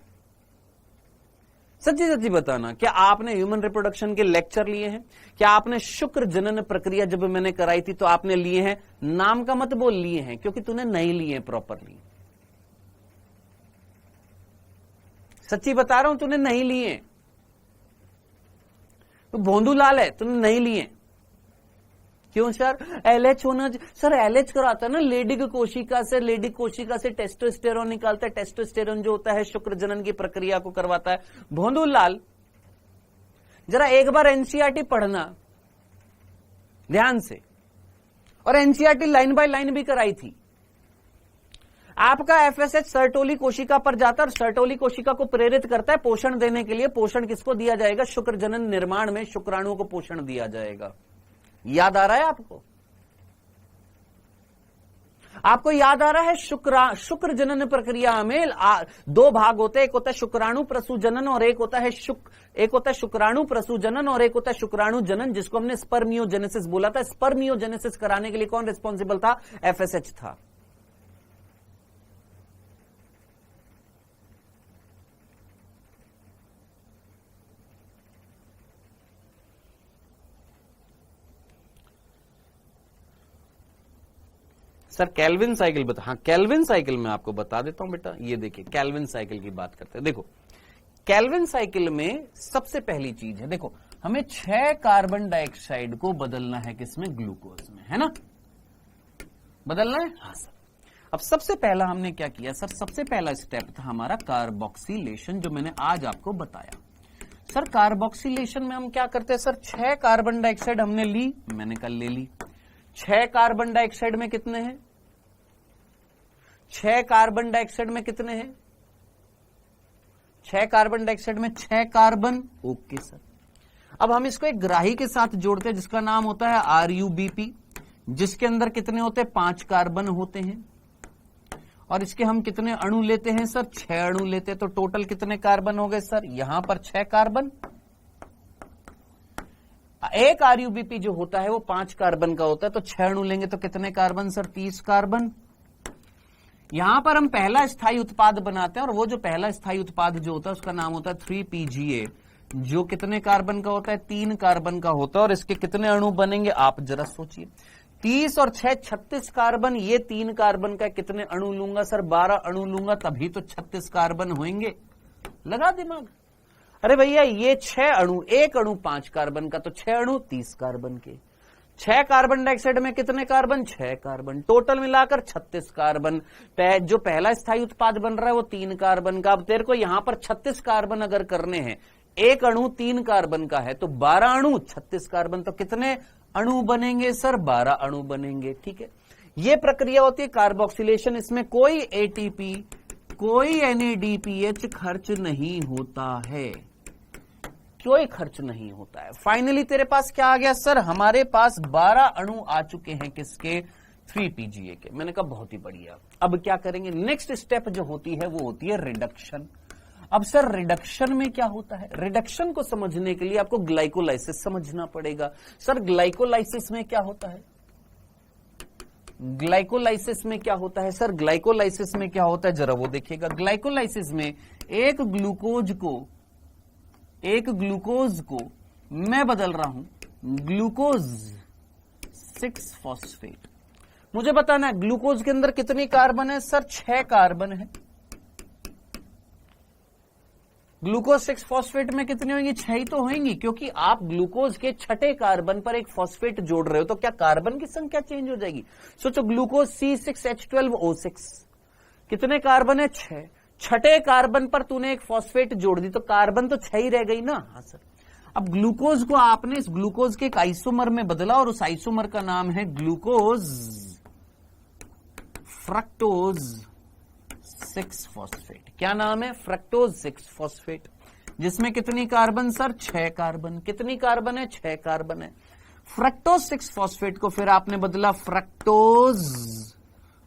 सच्ची सच्ची बताना, क्या आपने ह्यूमन रिप्रोडक्शन के लेक्चर लिए हैं? क्या आपने शुक्र जनन प्रक्रिया जब मैंने कराई थी तो आपने लिए हैं? नाम का मत बोल लिए हैं, क्योंकि तूने नहीं लिए प्रॉपरली। सच्ची बता रहा हूं, तूने नहीं लिए। तो भोंदू लाल है, तूने नहीं लिए। क्यों सर? LH होना। सर LH कराता है ना लेडिक कोशिका से, लेडिक कोशिका से टेस्टोस्टेरोन निकालता है, टेस्टोस्टेरोन जो होता है शुक्र जनन की प्रक्रिया को करवाता है। भोंदू लाल जरा एक बार NCERT पढ़ना ध्यान से, और NCERT लाइन बाय लाइन भी कराई थी। आपका FSH सर्टोली कोशिका पर जाता है और सर्टोली कोशिका को प्रेरित करता है पोषण देने के लिए। पोषण किसको दिया जाएगा? शुक्र जनन निर्माण में शुक्राणुओं को पोषण दिया जाएगा। याद आ रहा है आपको? आपको याद आ रहा है? शुक्र जनन प्रक्रिया में 2 भाग होते हैं, एक होता है शुक्राणु प्रसूजनन और एक होता है शुक्राणु प्रसूजनन और एक होता है शुक्राणु जनन, जिसको हमने स्पर्मियोजेनेसिस बोला था। स्पर्मियोजेनेसिस कराने के लिए कौन रिस्पॉन्सिबल था? FSH था। सर केल्विन साइकिल बता, हाँ केल्विन साइकिल मैं आपको बता देता हूं बेटा। ये देखिए केल्विन साइकिल की बात करते हैं। देखो केल्विन साइकिल में सबसे पहली चीज है, देखो हमें 6 कार्बन डाइऑक्साइड को बदलना है किसमें, ग्लूकोज में, है ना, बदलना है। हाँ सर। अब सबसे पहला हमने क्या किया सर, सबसे पहला स्टेप था हमारा कार्बोक्सिलेशन, जो मैंने आज आपको बताया। सर कार्बोक्सिलेशन में हम क्या करते हैं सर, 6 कार्बन डाइऑक्साइड हमने ली, मैंने कल ले ली। 6 कार्बन डाइऑक्साइड में कितने हैं, 6 कार्बन डाइऑक्साइड में कितने हैं, 6 कार्बन डाइऑक्साइड में 6 कार्बन। Okay sir. अब हम इसको एक ग्राही के साथ जोड़ते हैं जिसका नाम होता है RUBP, जिसके अंदर कितने होते हैं, 5 कार्बन होते हैं। और इसके हम कितने अणु लेते हैं सर, 6 अणु लेते हैं। तो टोटल कितने कार्बन हो गए सर, यहां पर 6 कार्बन। एक RUBP जो होता है वो 5 कार्बन का होता है, तो 6 अणु लेंगे तो कितने कार्बन सर, 30 कार्बन। यहां पर हम पहला स्थायी उत्पाद बनाते हैं, और वो जो पहला स्थायी उत्पाद जो होता है उसका नाम होता है 3PGA, जो कितने कार्बन का होता है, 3 कार्बन का होता है। और इसके कितने अणु बनेंगे आप जरा सोचिए, 30 और 6 36 कार्बन, ये 3 कार्बन का कितने अणु लूंगा सर, 12 अणु लूंगा, तभी तो 36 कार्बन होंगे। लगा दिमाग। अरे भैया ये 6 अणु, एक अणु 5 कार्बन का, तो 6 अणु 30 कार्बन के। 6 कार्बन डाइऑक्साइड में कितने कार्बन, 6 कार्बन, टोटल मिलाकर 36 कार्बन। जो पहला स्थायी उत्पाद बन रहा है वो 3 कार्बन का। अब तेरे को यहां पर 36 कार्बन अगर करने हैं, एक अणु 3 कार्बन का है, तो 12 अणु 36 कार्बन, तो कितने अणु बनेंगे सर, 12 अणु बनेंगे। ठीक है, ये प्रक्रिया होती है कार्बोक्सिलेशन। इसमें कोई ATP, कोई NADPH खर्च नहीं होता है, कोई खर्च नहीं होता है। फाइनली तेरे पास क्या आ गया सर, हमारे पास 12 अणु आ चुके हैं किसके, 3PGA के। मैंने कहा बहुत ही बढ़िया। अब क्या करेंगे, नेक्स्ट स्टेप जो होती है वो होती है रिडक्शन। अब सर रिडक्शन में क्या होता है, रिडक्शन को समझने के लिए आपको ग्लाइकोलाइसिस समझना पड़ेगा। सर ग्लाइकोलाइसिस में क्या होता है, ग्लाइकोलाइसिस में क्या होता है सर, ग्लाइकोलाइसिस में क्या होता है जरा वो देखिएगा। ग्लाइकोलाइसिस में एक ग्लूकोज को मैं बदल रहा हूं ग्लूकोज 6 फॉस्फेट। मुझे बताना है ग्लूकोज के अंदर कितनी कार्बन है सर, 6 कार्बन है। ग्लूकोज 6 फॉस्फेट में कितनी होंगी, 6 ही तो होंगी, क्योंकि आप ग्लूकोज के 6ठे कार्बन पर एक फॉस्फेट जोड़ रहे हो, तो क्या कार्बन की संख्या चेंज हो जाएगी। सोचो ग्लूकोज C6H12O6, कितने कार्बन है, 6। 6ठे कार्बन पर तूने एक फॉस्फेट जोड़ दी, तो कार्बन तो 6 ही रह गई ना। हाँ सर। अब ग्लूकोज को आपने इस ग्लूकोज के एक आइसोमर में बदला, और उस आइसोमर का नाम है ग्लूकोज फ्रक्टोज 6 फॉस्फेट। क्या नाम है, फ्रक्टोज 6 फॉस्फेट, जिसमें कितनी कार्बन सर, 6 कार्बन। कितनी कार्बन है, 6 कार्बन है। फ्रक्टोज 6 फॉस्फेट को फिर आपने बदला फ्रक्टोज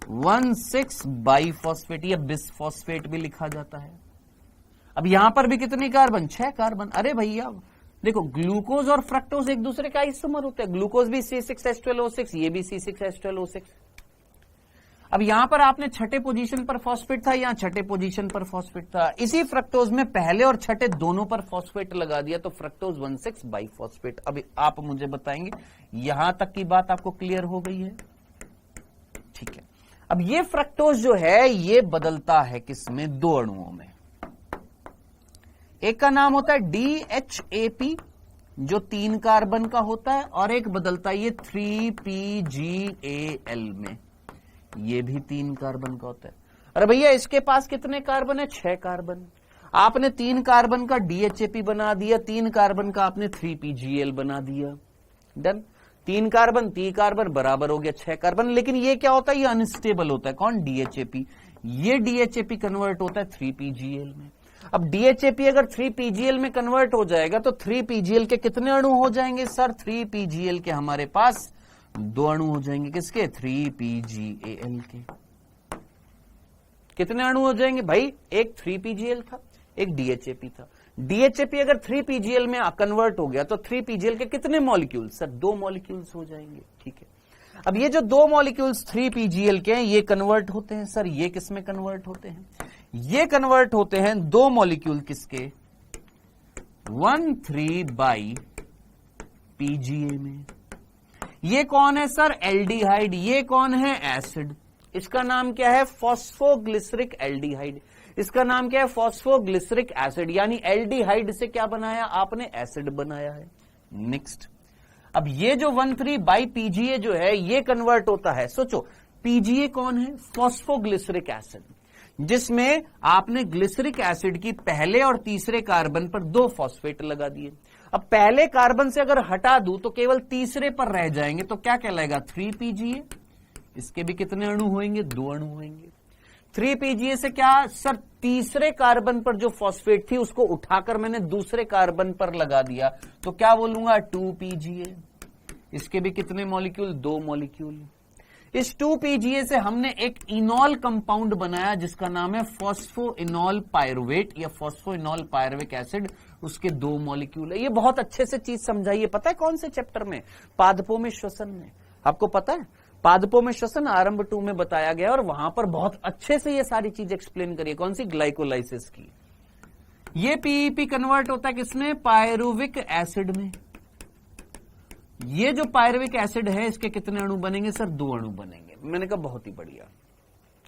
1,6 बाइफॉस्फेट, या बिसफॉस्फेट भी लिखा जाता है। अब यहां पर भी कितनी कार्बन, 6 कार्बन। अरे भैया देखो ग्लूकोज और फ्रक्टोज एक दूसरे का आइसोमर होते हैं, ग्लूकोज भी C6H12O6, ये भी C6H12O6। अब यहां पर आपने 6ठे पोजीशन पर फॉस्फेट था, यहां 6ठे पोजीशन पर फॉस्फेट था। इसी फ्रक्टोज में पहले और 6ठे दोनों पर फॉस्फेट लगा दिया, तो फ्रक्टोज 1,6 बाइफॉस्फेट। अब आप मुझे बताएंगे यहां तक की बात आपको क्लियर हो गई है, ठीक है। अब ये फ्रक्टोज जो है ये बदलता है किसमें, 2 अणुओं में। एक का नाम होता है DHAP, जो 3 कार्बन का होता है, और एक बदलता है ये 3PGAL में, ये भी 3 कार्बन का होता है। अरे भैया इसके पास कितने कार्बन है, 6 कार्बन। आपने 3 कार्बन का DHAP बना दिया, 3 कार्बन का आपने 3PGAL बना दिया, डन। 3 कार्बन बराबर हो गया 6 कार्बन। लेकिन ये क्या होता है, ये अनस्टेबल होता है। कौन, DHAP। ये DHAP कन्वर्ट होता है 3PGAL में। अब DHAP अगर 3PGAL में कन्वर्ट हो जाएगा, तो 3PGAL के कितने अणु हो जाएंगे सर, 3PGAL के हमारे पास 2 अणु हो जाएंगे, किसके, 3PGAL के। कितने अणु हो जाएंगे भाई, एक 3PGAL था, एक DHAP था। DHAP अगर 3PGAL में कन्वर्ट हो गया, तो 3PGAL के कितने मॉलिक्यूल्स सर, 2 मॉलिक्यूल्स हो जाएंगे, ठीक है। अब ये जो 2 मॉलिक्यूल्स 3PGAल के हैं, ये कन्वर्ट होते हैं सर, ये किसमें कन्वर्ट होते हैं, ये कन्वर्ट होते हैं 2 मॉलिक्यूल किसके, 1,3 बाई PGA में। ये कौन है सर? एल्डिहाइड। ये कौन है? एसिड। इसका नाम क्या है? Phosphoglyceric aldehyde. इसका नाम क्या है? Phosphoglyceric acid. यानी एल्डिहाइड से क्या बनाया आपने? एसिड बनाया है। नेक्स्ट, अब ये जो 1,3 बाई पीजीए जो है ये कन्वर्ट होता है, सोचो पीजीए कौन है? फॉस्फोग्लिसरिक एसिड, जिसमें आपने ग्लिसरिक एसिड की पहले और तीसरे कार्बन पर 2 फॉस्फेट लगा दिए। अब पहले कार्बन से अगर हटा दूं तो केवल तीसरे पर रह जाएंगे, तो क्या कहलाएगा? 3PGA। इसके भी कितने अणु होंगे? 2 अणु होंगे। 3PGA से क्या सर? तीसरे कार्बन पर जो फॉस्फेट थी उसको उठाकर मैंने दूसरे कार्बन पर लगा दिया, तो क्या बोलूंगा? 2PGA। इसके भी कितने मॉलिक्यूल? 2 मॉलिक्यूल। इस 2PGA से हमने एक इनॉल कंपाउंड बनाया जिसका नाम है फॉस्फोइनॉल पायरुवेट या फॉस्फोइनॉल पायरुविक एसिड। उसके 2 मॉलिक्यूल है। ये बहुत अच्छे से चीज समझाइए। पता है कौन से चैप्टर में? पादपों में श्वसन में। आपको पता है पादपों में श्वसन आरंभ 2 में बताया गया और वहां पर बहुत अच्छे से ये सारी चीज एक्सप्लेन करिए। कौन सी? ग्लाइकोलाइसिस की। ये पीईपी कन्वर्ट होता है किसमें? पायरुविक एसिड में। ये जो पायरुविक एसिड है इसके कितने अणु बनेंगे सर? 2 अणु बनेंगे। मैंने कहा बहुत ही बढ़िया।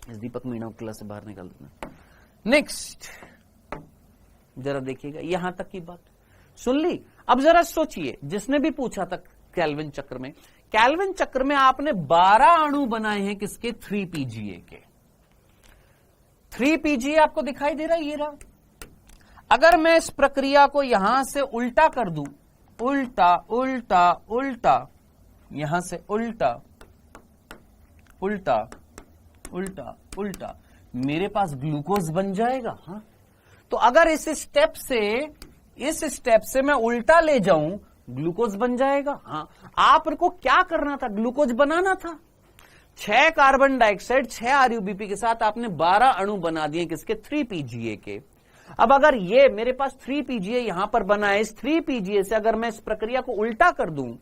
इस दीपक मीणा को क्लास से बाहर निकाल देना। नेक्स्ट जरा देखिएगा, यहां तक की बात सुन ली। अब जरा सोचिए, जिसने भी पूछा था केल्विन चक्र में, केल्विन चक्र में आपने 12 अणु बनाए हैं किसके? 3PGA के। 3PGA आपको दिखाई दे रहा है? ये रहा। अगर मैं इस प्रक्रिया को यहां से उल्टा कर दूं, उल्टा उल्टा उल्टा, यहां से उल्टा उल्टा उल्टा उल्टा, मेरे पास ग्लूकोज बन जाएगा। हाँ, तो अगर इस स्टेप से मैं उल्टा ले जाऊं, ग्लूकोज बन जाएगा। हाँ, आपको क्या करना था? ग्लूकोज बनाना था। 6 कार्बन डाइऑक्साइड 6 RuBP के साथ आपने 12 अणु बना दिए किसके? 3PGA के। अब अगर ये मेरे पास 3PGA यहां पर बना है, इस 3PGA से अगर मैं इस प्रक्रिया को उल्टा कर दूं,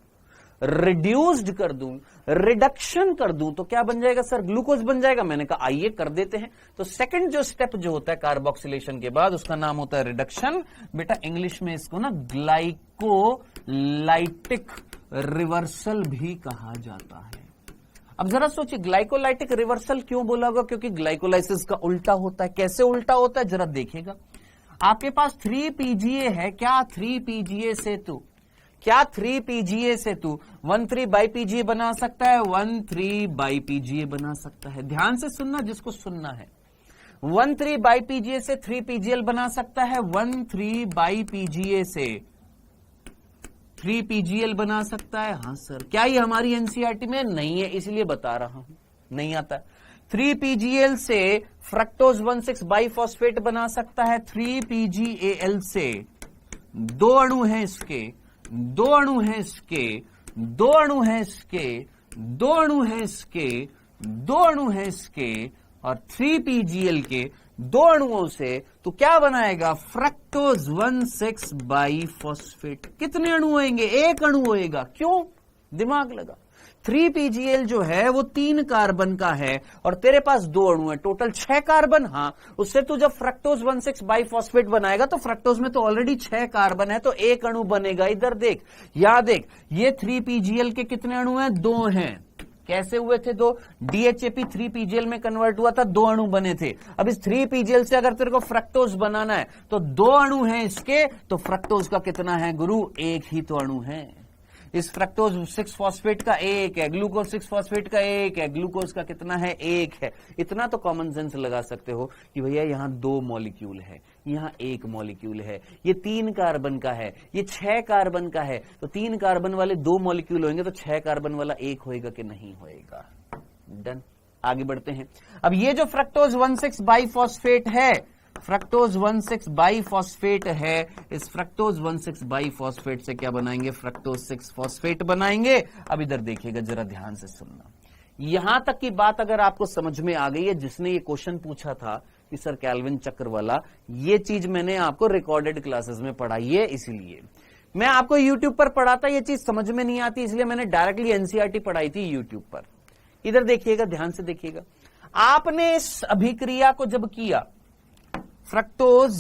रिड्यूस्ड कर दूं, रिडक्शन कर दूं, तो क्या बन जाएगा सर? ग्लूकोज बन जाएगा। मैंने कहा आइए कर देते हैं। तो सेकंड जो स्टेप जो होता है कार्बोक्सिलेशन के बाद, उसका नाम होता है रिडक्शन। बेटा इंग्लिश में इसको ना ग्लाइकोलाइटिक रिवर्सल भी कहा जाता है। अब जरा सोचिए, ग्लाइकोलाइटिक रिवर्सल क्यों बोला होगा? क्योंकि ग्लाइकोलाइसिस का उल्टा होता है। कैसे उल्टा होता है जरा देखिएगा। आपके पास 3PGA है, क्या 3PGA से तू 1,3 बाई PGA बना सकता है? 1,3 बाई PGA बना सकता है। ध्यान से सुनना जिसको सुनना है। 1,3 बाई PGA से 3PGL बना सकता है। 1,3 बाई PGA से 3PGL बना सकता है। हाँ सर, क्या ये हमारी एनसीईआरटी में नहीं है? इसलिए बता रहा हूं, नहीं आता। 3PGL से फ्रक्टोज 1,6 बाइफॉस्फेट बना सकता है। 3PGAL से 2 अणु हैं इसके, 2 अणु हैं इसके, 2 अणु हैं इसके, 2 अणु हैं इसके, 2 अणु हैं इसके, और 3PGL के 2 अणुओं से तो क्या बनाएगा? Fructose 1,6 biphosphate. कितने अणु होंगे? 1 अणु होएगा। क्यों? दिमाग लगा। 3PGL जो है वो 3 कार्बन का है और तेरे पास 2 अणु है, टोटल 6 कार्बन। हाँ, उससे तू जब फ्रक्टोज 1,6 बाइफॉस्फेट बनाएगा तो फ्रक्टोज में तो ऑलरेडी 6 कार्बन है, तो 1 अणु बनेगा। इधर देख, यहां देख, ये 3PGL के कितने अणु हैं? 2 हैं। कैसे हुए थे? 2। DHAP 3PGL में कन्वर्ट हुआ था, 2 अणु बने थे। अब इस 3PGL से अगर तेरे को फ्रक्टोज बनाना है तो 2 अणु हैं इसके, तो फ्रक्टोज का कितना है गुरु? 1 ही तो अणु है। इस फ्रक्टोज 6 फॉस्फेट का 1 है, ग्लूकोज 6 फॉस्फेट का 1 है, ग्लूकोज का कितना है? 1 है। इतना तो कॉमन सेंस लगा सकते हो कि भैया यहां 2 मॉलिक्यूल है, यहां 1 मॉलिक्यूल है, ये 3 कार्बन का है, ये 6 कार्बन का है, तो 3 कार्बन वाले 2 मॉलिक्यूल होंगे तो 6 कार्बन वाला 1 होएगा कि नहीं होएगा? डन। आगे बढ़ते हैं। अब ये जो फ्रक्टोज 1,6 बाइफॉस्फेट है, फ्रक्टोज 1,6 बाइफॉस्फेट है, इस फ्रक्टोज 1,6 बाइफॉस्फेट से क्या बनाएंगे? फ्रक्टोज 6 फॉस्फेट बनाएंगे। अब इधर देखिएगा, जरा ध्यान से सुनना। यहां तक की बात अगर आपको समझ में आ गई है, जिसने ये क्वेश्चन पूछा था कि सर केल्विन चक्र वाला, ये चीज मैंने आपको रिकॉर्डेड क्लासेस में पढ़ाई है, इसीलिए मैं आपको यूट्यूब पर पढ़ाता, ये चीज समझ में नहीं आती, इसलिए मैंने डायरेक्टली एनसीईआरटी पढ़ाई थी यूट्यूब पर। इधर देखिएगा, ध्यान से देखिएगा। आपने इस अभिक्रिया को जब किया, फ्रक्टोज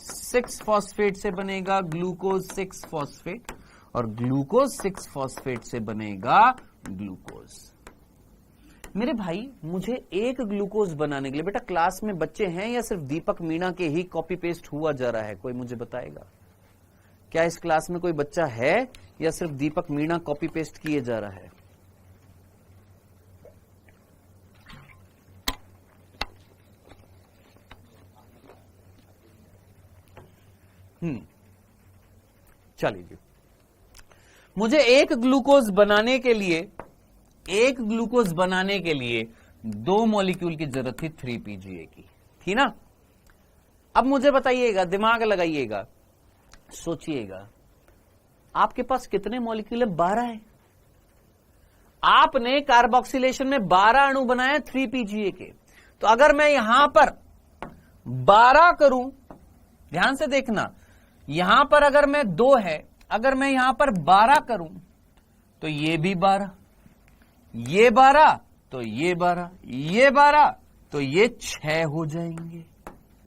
6 फॉस्फेट से बनेगा ग्लूकोज 6 फॉस्फेट, और ग्लूकोज 6 फॉस्फेट से बनेगा ग्लूकोज। मेरे भाई मुझे एक ग्लूकोज बनाने के लिए, बेटा क्लास में बच्चे हैं या सिर्फ दीपक मीणा के ही कॉपी पेस्ट हुआ जा रहा है, कोई मुझे बताएगा? क्या इस क्लास में कोई बच्चा है या सिर्फ दीपक मीणा कॉपी पेस्ट किए जा रहा है? चलिए जी, मुझे एक ग्लूकोज बनाने के लिए 2 मॉलिक्यूल की जरूरत थी 3PGA की, थी ना? अब मुझे बताइएगा, दिमाग लगाइएगा, सोचिएगा, आपके पास कितने मॉलिक्यूल है? 12 है। आपने कार्बोक्सिलेशन में 12 अणु बनाए 3PGA के। तो अगर मैं यहां पर 12 करूं, ध्यान से देखना, यहां पर अगर मैं 2 है, अगर मैं यहां पर 12 करूं तो ये भी 12, ये 12 तो ये 12, ये 12 तो ये 6 हो जाएंगे।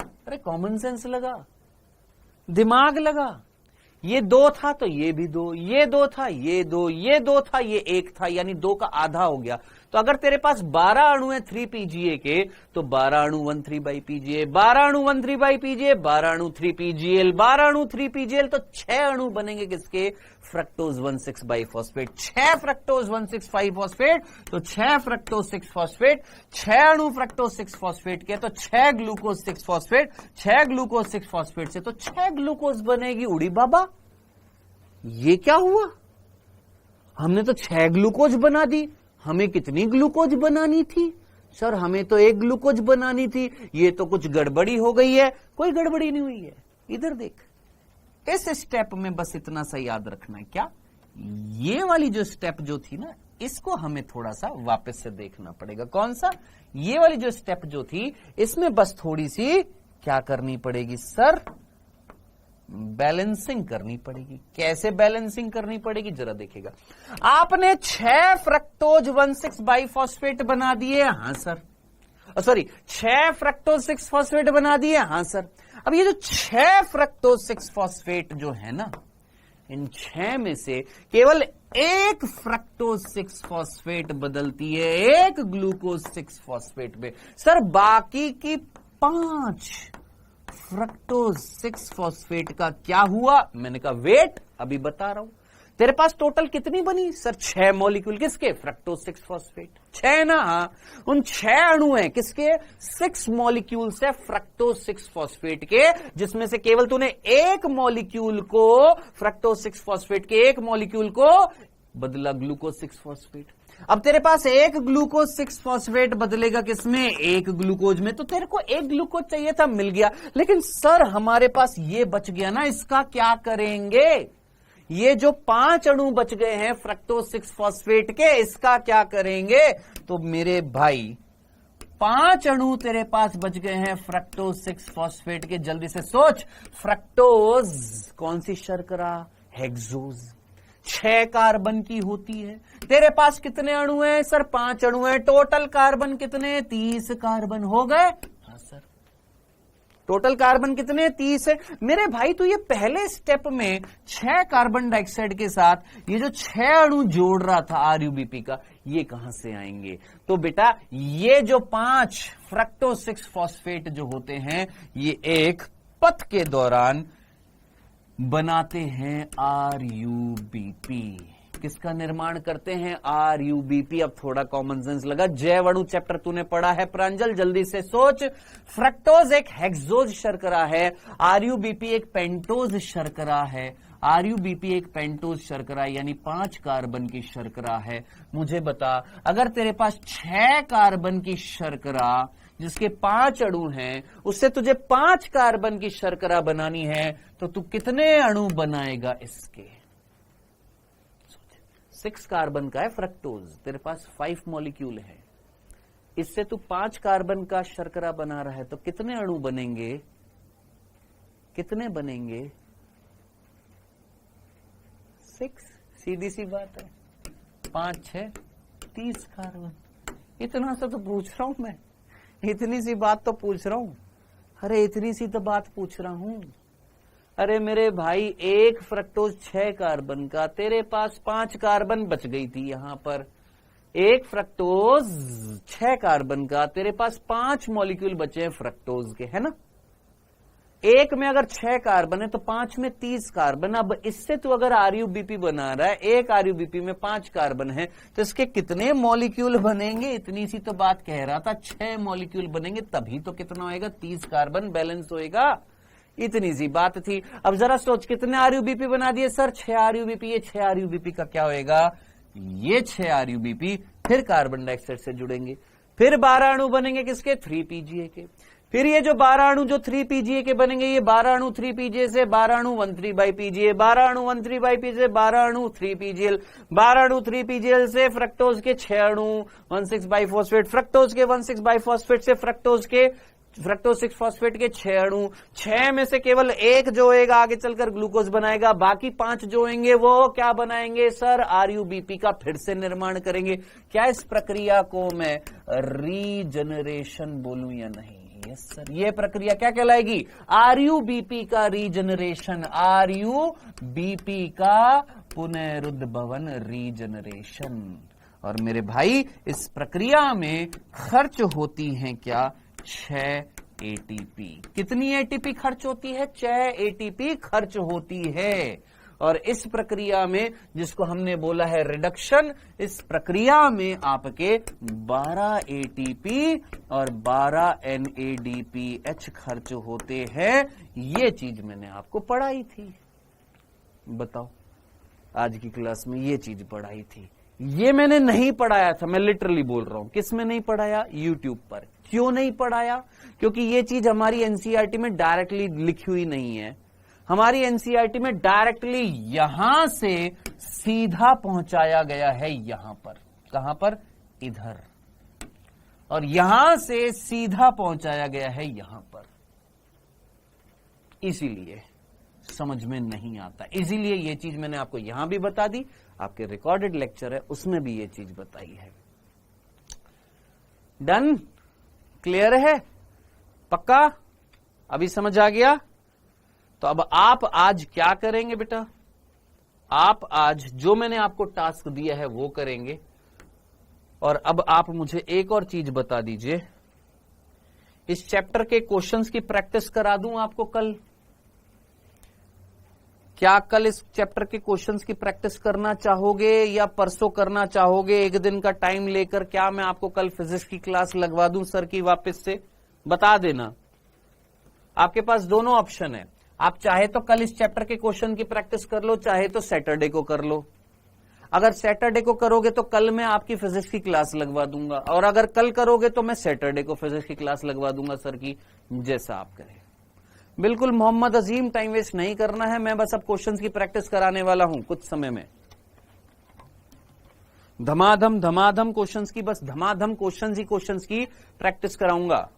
अरे कॉमन सेंस लगा, दिमाग लगा। ये 2 था तो ये भी 2, ये 2 था, ये 2, ये 2 था, ये 1 था, यानी 2 का आधा हो गया। तो अगर तेरे पास 12 अणु है 3PGA के, तो 12 अणु 13/PGA, 12 अणु 13/PGA, 12 अणु 3PGL, 12 अणु 3PGL, तो 6 अणु बनेंगे किसके? फ्रक्टोज 1,6-बाइफॉस्फेट। 6 फ्रक्टोज 1,6-5-फॉस्फेट, तो 6 फ्रक्टोज 6-फॉस्फेट, 6 अणु फ्रक्टोज 6-फॉस्फेट के, तो 6 ग्लूकोज 6-फॉस्फेट, 6 ग्लूकोज 6-फॉस्फेट से तो 6 ग्लूकोज बनेगी। उड़ी बाबा, ये क्या हुआ? हमने तो 6 ग्लूकोज बना दी, हमें कितनी ग्लूकोज बनानी थी? सर हमें तो 1 ग्लूकोज बनानी थी, ये तो कुछ गड़बड़ी हो गई है। कोई गड़बड़ी नहीं हुई है, इधर देख। इस स्टेप में बस इतना सा याद रखना है, क्या ये वाली जो स्टेप जो थी ना, इसको हमें थोड़ा सा वापस से देखना पड़ेगा। कौन सा? ये वाली जो स्टेप जो थी, इसमें बस थोड़ी सी क्या करनी पड़ेगी सर? बैलेंसिंग करनी पड़ेगी। कैसे बैलेंसिंग करनी पड़ेगी जरा देखिएगा। आपने 6 फ्रक्टोज 1,6-बाइफॉस्फेट बना दिए, हां सर। सॉरी, 6 फ्रक्टोज 6-फॉस्फेट बना दिए, हां सर। अब ये जो 6 फ्रक्टोज 6-फॉस्फेट जो है ना, इन 6 में से केवल 1 फ्रक्टोज 6-फॉस्फेट बदलती है 1 ग्लूकोज 6-फॉस्फेट में। सर बाकी की 5 फ्रक्टोज 6-फॉस्फेट का क्या हुआ? मैंने कहा वेट अभी बता रहा हूं। तेरे पास टोटल कितनी बनी सर? 6 मॉलिक्यूल किसके? फ्रक्टोज 6-फॉस्फेट। 6 ना? हाँ, उन 6 अणु हैं किसके? 6 मॉलिक्यूल से फ्रक्टोज 6-फॉस्फेट के, जिसमें से केवल तूने 1 मॉलिक्यूल को, फ्रक्टोज 6-फॉस्फेट के 1 मॉलिक्यूल को बदला ग्लूकोज 6-फॉस्फेट। अब तेरे पास 1 ग्लूकोज 6-फॉस्फेट बदलेगा किसमें? 1 ग्लूकोज में। तो तेरे को 1 ग्लूकोज चाहिए था, मिल गया। लेकिन सर हमारे पास ये बच गया ना, इसका क्या करेंगे? ये जो 5 अणु बच गए हैं फ्रक्टोज 6-फॉस्फेट के, इसका क्या करेंगे? तो मेरे भाई 5 अणु तेरे पास बच गए हैं फ्रक्टोज 6-फॉस्फेट के। जल्दी से सोच, फ्रक्टोज कौन सी शर्करा? हेक्सोज। 6 कार्बन की होती है। तेरे पास कितने अणु हैं सर? 5 अणु हैं। टोटल कार्बन कितने? 30 कार्बन हो गए। हाँ सर, टोटल कार्बन कितने? 30 है। मेरे भाई तो ये पहले स्टेप में 6 कार्बन डाइऑक्साइड के साथ ये जो 6 अणु जोड़ रहा था RUBP का, ये कहां से आएंगे? तो बेटा ये जो 5 फ्रक्टोज 6-फॉस्फेट जो होते हैं, ये एक पथ के दौरान बनाते हैं RUBP। किसका निर्माण करते हैं? RUBP। अब थोड़ा कॉमन सेंस लगा। जैव अणु चैप्टर तूने पढ़ा है प्रांजल, जल्दी से सोच। फ्रक्टोज एक हेक्सोज शर्करा है, RUBP एक पेंटोज शर्करा है। RUBP एक पेंटोज शर्करा यानी 5 कार्बन की शर्करा है। मुझे बता, अगर तेरे पास 6 कार्बन की शर्करा जिसके 5 अणु हैं, उससे तुझे 5 कार्बन की शर्करा बनानी है, तो तू कितने अणु बनाएगा इसके? 6 कार्बन का है फ्रक्टोज, तेरे पास 5 मॉलिक्यूल है, इससे तू 5 कार्बन का शर्करा बना रहा है, तो कितने अणु बनेंगे? कितने बनेंगे? 6। सीधी सी बात है, 5 6 30 कार्बन। इतना सा तो पूछ रहा हूं मैं, इतनी सी बात तो पूछ रहा हूं। अरे इतनी सी तो बात पूछ रहा हूं। अरे मेरे भाई, एक फ्रक्टोज 6 कार्बन का, तेरे पास 5 कार्बन बच गई थी यहां पर। एक फ्रक्टोज 6 कार्बन का, तेरे पास 5 मॉलिक्यूल बचे हैं फ्रक्टोज के, है ना। एक में अगर 6 कार्बन है तो 5 में 30 कार्बन। अब इससे तो अगर आरयूबीपी बना रहा है, एक आरयूबीपी में 5 कार्बन है, तो इसके कितने मॉलिक्यूल बनेंगे? इतनी सी तो बात कह रहा था, 6 मॉलिक्यूल बनेंगे, तभी तो कितना होएगा? 30 कार्बन बैलेंस होएगा। इतनी सी बात थी। अब जरा सोच, कितने आरयूबीपी बना दिए सर? 6 आरयूबीपी। ये 6 आरयूबीपी का क्या होएगा? ये 6 आरयूबीपी फिर कार्बन डाइऑक्साइड से जुड़ेंगे, फिर 12 अणु बनेंगे किसके? 3पीजीए के। फिर ये जो 12 अणु जो 3पीजीए के बनेंगे, ये 12 अणु 3पीजीए से, 12 अणु 13/पीजीए, 12 अणु 13/पीजीए, 12 अणु 3पीजीएल, 12 अणु 3पीजीएल से फ्रक्टोज के 6 अणु 1,6-बाइफॉस्फेट, फ्रक्टोज के 1,6-बाइफॉस्फेट से फ्रक्टोज 6-फॉस्फेट के 6 अणु, 6 में से केवल एक जो होएगा आगे चलकर ग्लूकोज बनाएगा, बाकी 5 जो होंगे वो क्या बनाएंगे सर? आरयूबीपी का फिर से निर्माण करेंगे। क्या इस प्रक्रिया को मैं रीजनरेशन बोलूं या नहीं? यस सर, ये प्रक्रिया क्या कहलाएगी? आरयूबीपी का रीजनरेशन, आरयूबीपी का पुनरुद्भवन, रीजनरेशन। और मेरे भाई, इस प्रक्रिया में खर्च होती हैं क्या? 6 एटीपी। कितनी एटीपी खर्च होती है? 6 एटीपी खर्च होती है। और इस प्रक्रिया में, जिसको हमने बोला है रिडक्शन, इस प्रक्रिया में आपके 12 एटीपी और 12 एनएडीपीएच खर्च होते हैं। ये चीज मैंने आपको पढ़ाई थी। बताओ, आज की क्लास में ये चीज पढ़ाई थी। ये मैंने नहीं पढ़ाया था, मैं लिटरली बोल रहा हूं। किस में नहीं पढ़ाया? यूट्यूब पर। क्यों नहीं पढ़ाया? क्योंकि ये चीज हमारी एनसीईआरटी में डायरेक्टली लिखी हुई नहीं है। हमारी एनसीईआरटी में डायरेक्टली यहां से सीधा पहुंचाया गया है, यहां पर। कहां पर? इधर। और यहां से सीधा पहुंचाया गया है यहां पर। इसीलिए समझ में नहीं आता, इसीलिए ये चीज मैंने आपको यहां भी बता दी, आपके रिकॉर्डेड लेक्चर है उसमें भी ये चीज बताई है। डन? क्लियर है? पक्का? अभी समझ आ गया? तो अब आप आज क्या करेंगे बेटा? आप आज जो मैंने आपको टास्क दिया है वो करेंगे। और अब आप मुझे एक और चीज बता दीजिए, इस चैप्टर के क्वेश्चंस की प्रैक्टिस करा दूं आपको कल? क्या कल इस चैप्टर के क्वेश्चंस की प्रैक्टिस करना चाहोगे या परसों करना चाहोगे? एक दिन का टाइम लेकर क्या मैं आपको कल फिजिक्स की क्लास लगवा दूं सर की वापस से? बता देना। आपके पास दोनों ऑप्शन है। आप चाहे तो कल इस चैप्टर के क्वेश्चन की प्रैक्टिस कर लो, चाहे तो सैटरडे को कर लो। अगर सैटरडे को करोगे तो कल मैं आपकी फिजिक्स की क्लास लगवा दूंगा, और अगर कल करोगे तो मैं सैटरडे को फिजिक्स की क्लास लगवा दूंगा सर की, जैसा आप करें। बिल्कुल मोहम्मद अजीम, टाइम वेस्ट नहीं करना है। मैं बस अब क्वेश्चंस की प्रैक्टिस कराने वाला हूं कुछ समय में। धमाधम धमाधम क्वेश्चंस की, बस धमाधम क्वेश्चंस ही क्वेश्चंस की प्रैक्टिस कराऊंगा।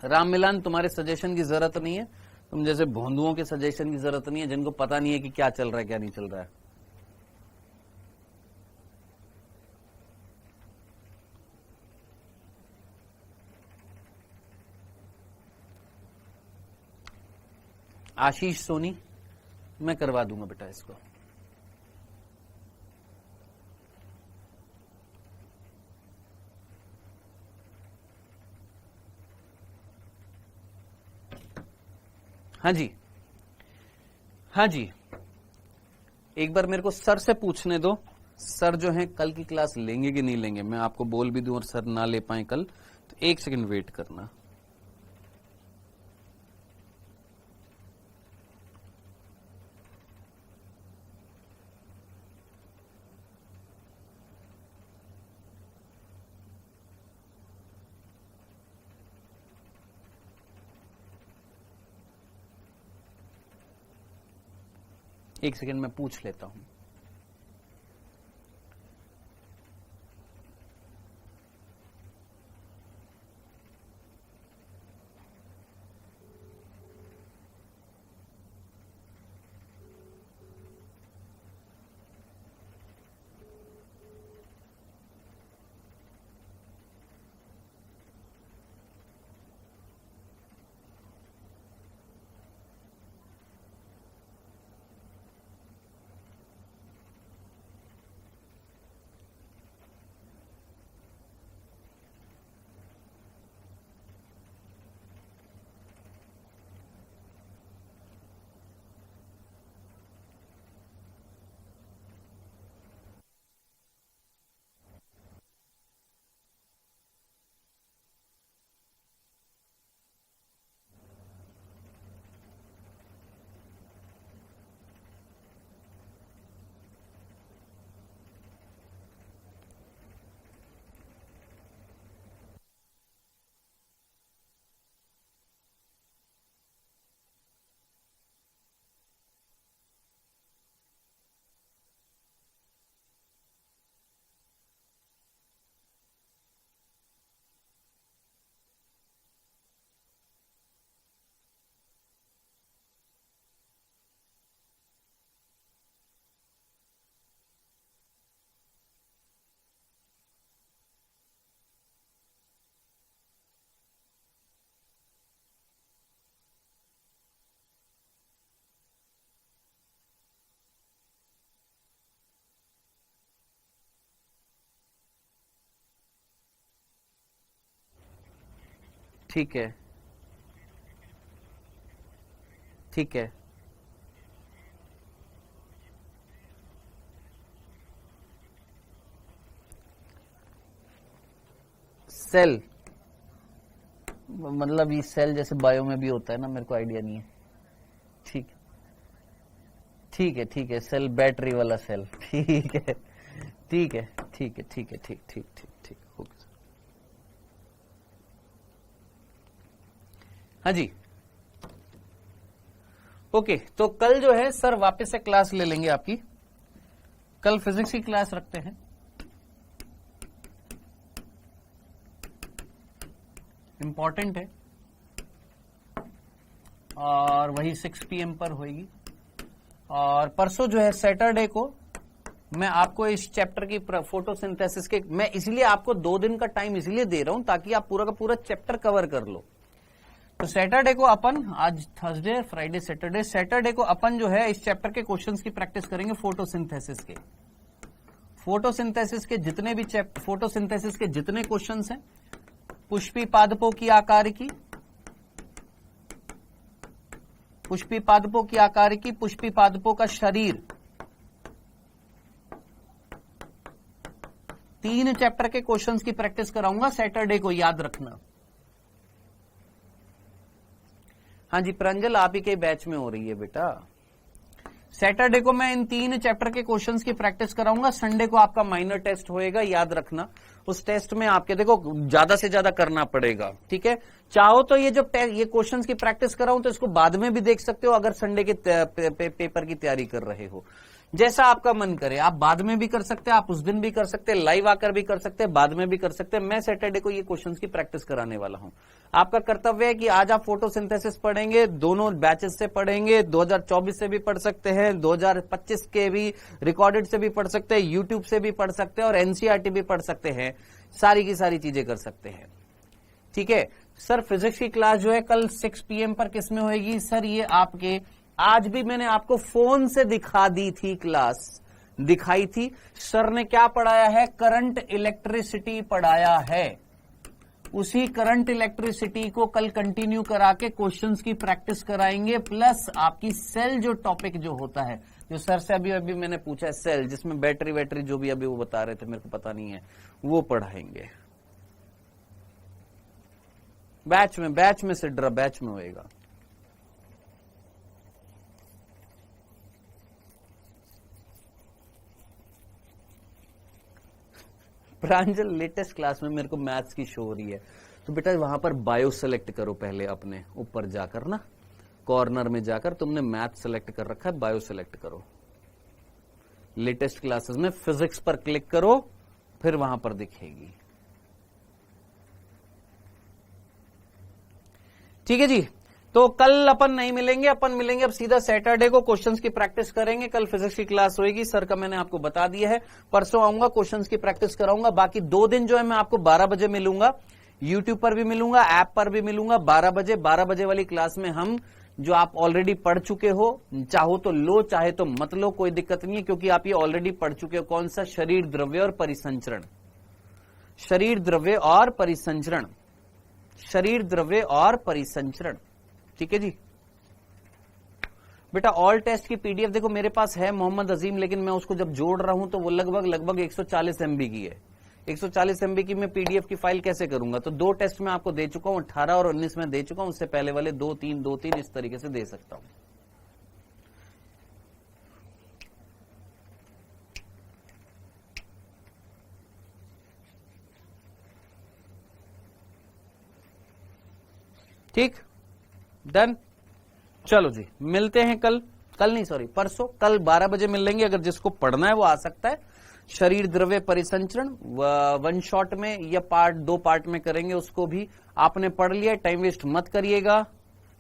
राम मिलान, तुम्हारे सजेशन की जरूरत नहीं है। तुम जैसे भोंदुओं के सजेशन की जरूरत नहीं है, जिनको पता नहीं है कि क्या चल रहा है क्या नहीं चल रहा है। आशीष सोनी, मैं करवा दूंगा बेटा इसको। हाँ जी, हाँ जी, एक बार मेरे को सर से पूछने दो। सर जो है कल की क्लास लेंगे कि नहीं लेंगे? मैं आपको बोल भी दूं और सर ना ले पाए कल, तो एक सेकंड वेट करना। एक सेकंड मैं पूछ लेता हूं। ठीक है, ठीक है, सेल मतलब ये सेल जैसे बायो में भी होता है ना, मेरे को आइडिया नहीं है। ठीक, ठीक है, ठीक है, सेल बैटरी वाला सेल, ठीक है, ठीक है, ठीक है, ठीक है, ठीक ठीक ठीक ठीक, ओके। हाँ जी, ओके। तो कल जो है सर वापस से क्लास ले लेंगे आपकी, कल फिजिक्स की क्लास रखते हैं, इंपॉर्टेंट है, और वही 6 PM पर होगी। और परसों जो है सैटरडे को मैं आपको इस चैप्टर की फोटोसिंथेसिस के, मैं इसलिए आपको 2 दिन का टाइम इसलिए दे रहा हूं ताकि आप पूरा का पूरा चैप्टर कवर कर लो। तो सैटरडे को अपन, आज थर्सडे, फ्राइडे, सैटरडे, सैटरडे को अपन जो है इस चैप्टर के क्वेश्चंस की प्रैक्टिस करेंगे, फोटोसिंथेसिस के। फोटोसिंथेसिस के जितने भी फोटोसिंथेसिस के जितने क्वेश्चंस हैं, पुष्पी पादपों की आकारिकी, पुष्पी पादपों की आकारिकी, पुष्पी पादपों का शरीर, 3 चैप्टर के क्वेश्चंस की प्रैक्टिस कराऊंगा सैटरडे को, याद रखना। हाँ जी प्रांजल, आप ही के बैच में हो रही है बेटा। सैटरडे को मैं इन 3 चैप्टर के क्वेश्चंस की प्रैक्टिस कराऊंगा, संडे को आपका माइनर टेस्ट होएगा, याद रखना। उस टेस्ट में आपके देखो ज्यादा से ज्यादा करना पड़ेगा, ठीक है। चाहो तो ये जो ये क्वेश्चंस की प्रैक्टिस कराऊं तो इसको बाद में भी देख सकते हो, अगर संडे के पेपर की तैयारी कर रहे हो, जैसा आपका मन करे। आप बाद में भी कर सकते हैं, आप उस दिन भी कर सकते हैं, लाइव आकर भी कर सकते हैं, बाद में भी कर सकते हैं। मैं सैटरडे को ये क्वेश्चंस की प्रैक्टिस कराने वाला हूं। आपका कर्तव्य है कि आज आप फोटोसिंथेसिस पढ़ेंगे, दोनों बैचेस से पढ़ेंगे, 2024 से भी पढ़ सकते हैं, 2025 के भी रिकॉर्डेड से भी पढ़ सकते हैं, यूट्यूब से भी पढ़ सकते हैं, और एनसीईआरटी भी पढ़ सकते हैं, सारी की सारी चीजें कर सकते हैं, ठीक है। सर फिजिक्स की क्लास जो है कल 6 PM पर किस में होगी? सर ये आपके, आज भी मैंने आपको फोन से दिखा दी थी, क्लास दिखाई थी। सर ने क्या पढ़ाया है? करंट इलेक्ट्रिसिटी पढ़ाया है। उसी करंट इलेक्ट्रिसिटी को कल कंटिन्यू करा के क्वेश्चंस की प्रैक्टिस कराएंगे, प्लस आपकी सेल जो टॉपिक जो होता है, जो सर से अभी मैंने पूछा है, सेल जिसमें बैटरी वैटरी जो भी अभी वो बता रहे थे, मेरे को पता नहीं है, वो पढ़ाएंगे। बैच में से ड्रा बैच में होएगा। प्रांजल लेटेस्ट क्लास में मेरे को मैथ्स की शो हो रही है, तो बेटा वहां पर बायो सेलेक्ट करो पहले, अपने ऊपर जाकर ना, कॉर्नर में जाकर तुमने मैथ सेलेक्ट कर रखा है, बायो सेलेक्ट करो। लेटेस्ट क्लासेस में फिजिक्स पर क्लिक करो, फिर वहां पर दिखेगी, ठीक है जी। तो कल अपन नहीं मिलेंगे, अपन मिलेंगे अब सीधा सैटरडे को, क्वेश्चंस की प्रैक्टिस करेंगे। कल फिजिक्स की क्लास होगी, सर का मैंने आपको बता दिया है। परसों आऊंगा, क्वेश्चंस की प्रैक्टिस कराऊंगा। बाकी 2 दिन जो है मैं आपको 12 बजे मिलूंगा, यूट्यूब पर भी मिलूंगा, ऐप पर भी मिलूंगा 12 बजे। 12 बजे वाली क्लास में हम, जो आप ऑलरेडी पढ़ चुके हो, चाहो तो लो चाहे तो मत लो, कोई दिक्कत नहीं है, क्योंकि आप ये ऑलरेडी पढ़ चुके हो। कौन सा? शरीर द्रव्य और परिसंचरण, शरीर द्रव्य और परिसंचरण, शरीर द्रव्य और परिसंचरण, ठीक है जी। बेटा ऑल टेस्ट की पीडीएफ देखो मेरे पास है मोहम्मद अजीम, लेकिन मैं उसको जब जोड़ रहा हूं तो वो लगभग 140 MB की है। 140 MB की मैं पीडीएफ की फाइल कैसे करूंगा? तो 2 टेस्ट में आपको दे चुका हूं, 18 और 19 में दे चुका हूं, उससे पहले वाले 2-3 इस तरीके से दे सकता हूं। ठीक, डन। चलो जी, मिलते हैं कल नहीं सॉरी परसों, कल 12 बजे मिल लेंगे। अगर जिसको पढ़ना है वो आ सकता है। शरीर द्रव्य परिसंचरण 1 शॉट में या 2 पार्ट में करेंगे, उसको भी आपने पढ़ लिया। टाइम वेस्ट मत करिएगा,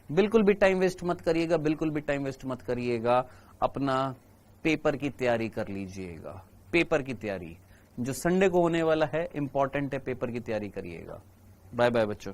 बिल्कुल भी टाइम वेस्ट मत करिएगा, बिल्कुल भी टाइम वेस्ट मत करिएगा। अपना पेपर की तैयारी कर लीजिएगा, पेपर की तैयारी जो संडे को होने वाला है, इंपॉर्टेंट है, पेपर की तैयारी करिएगा। बाय बाय बच्चों।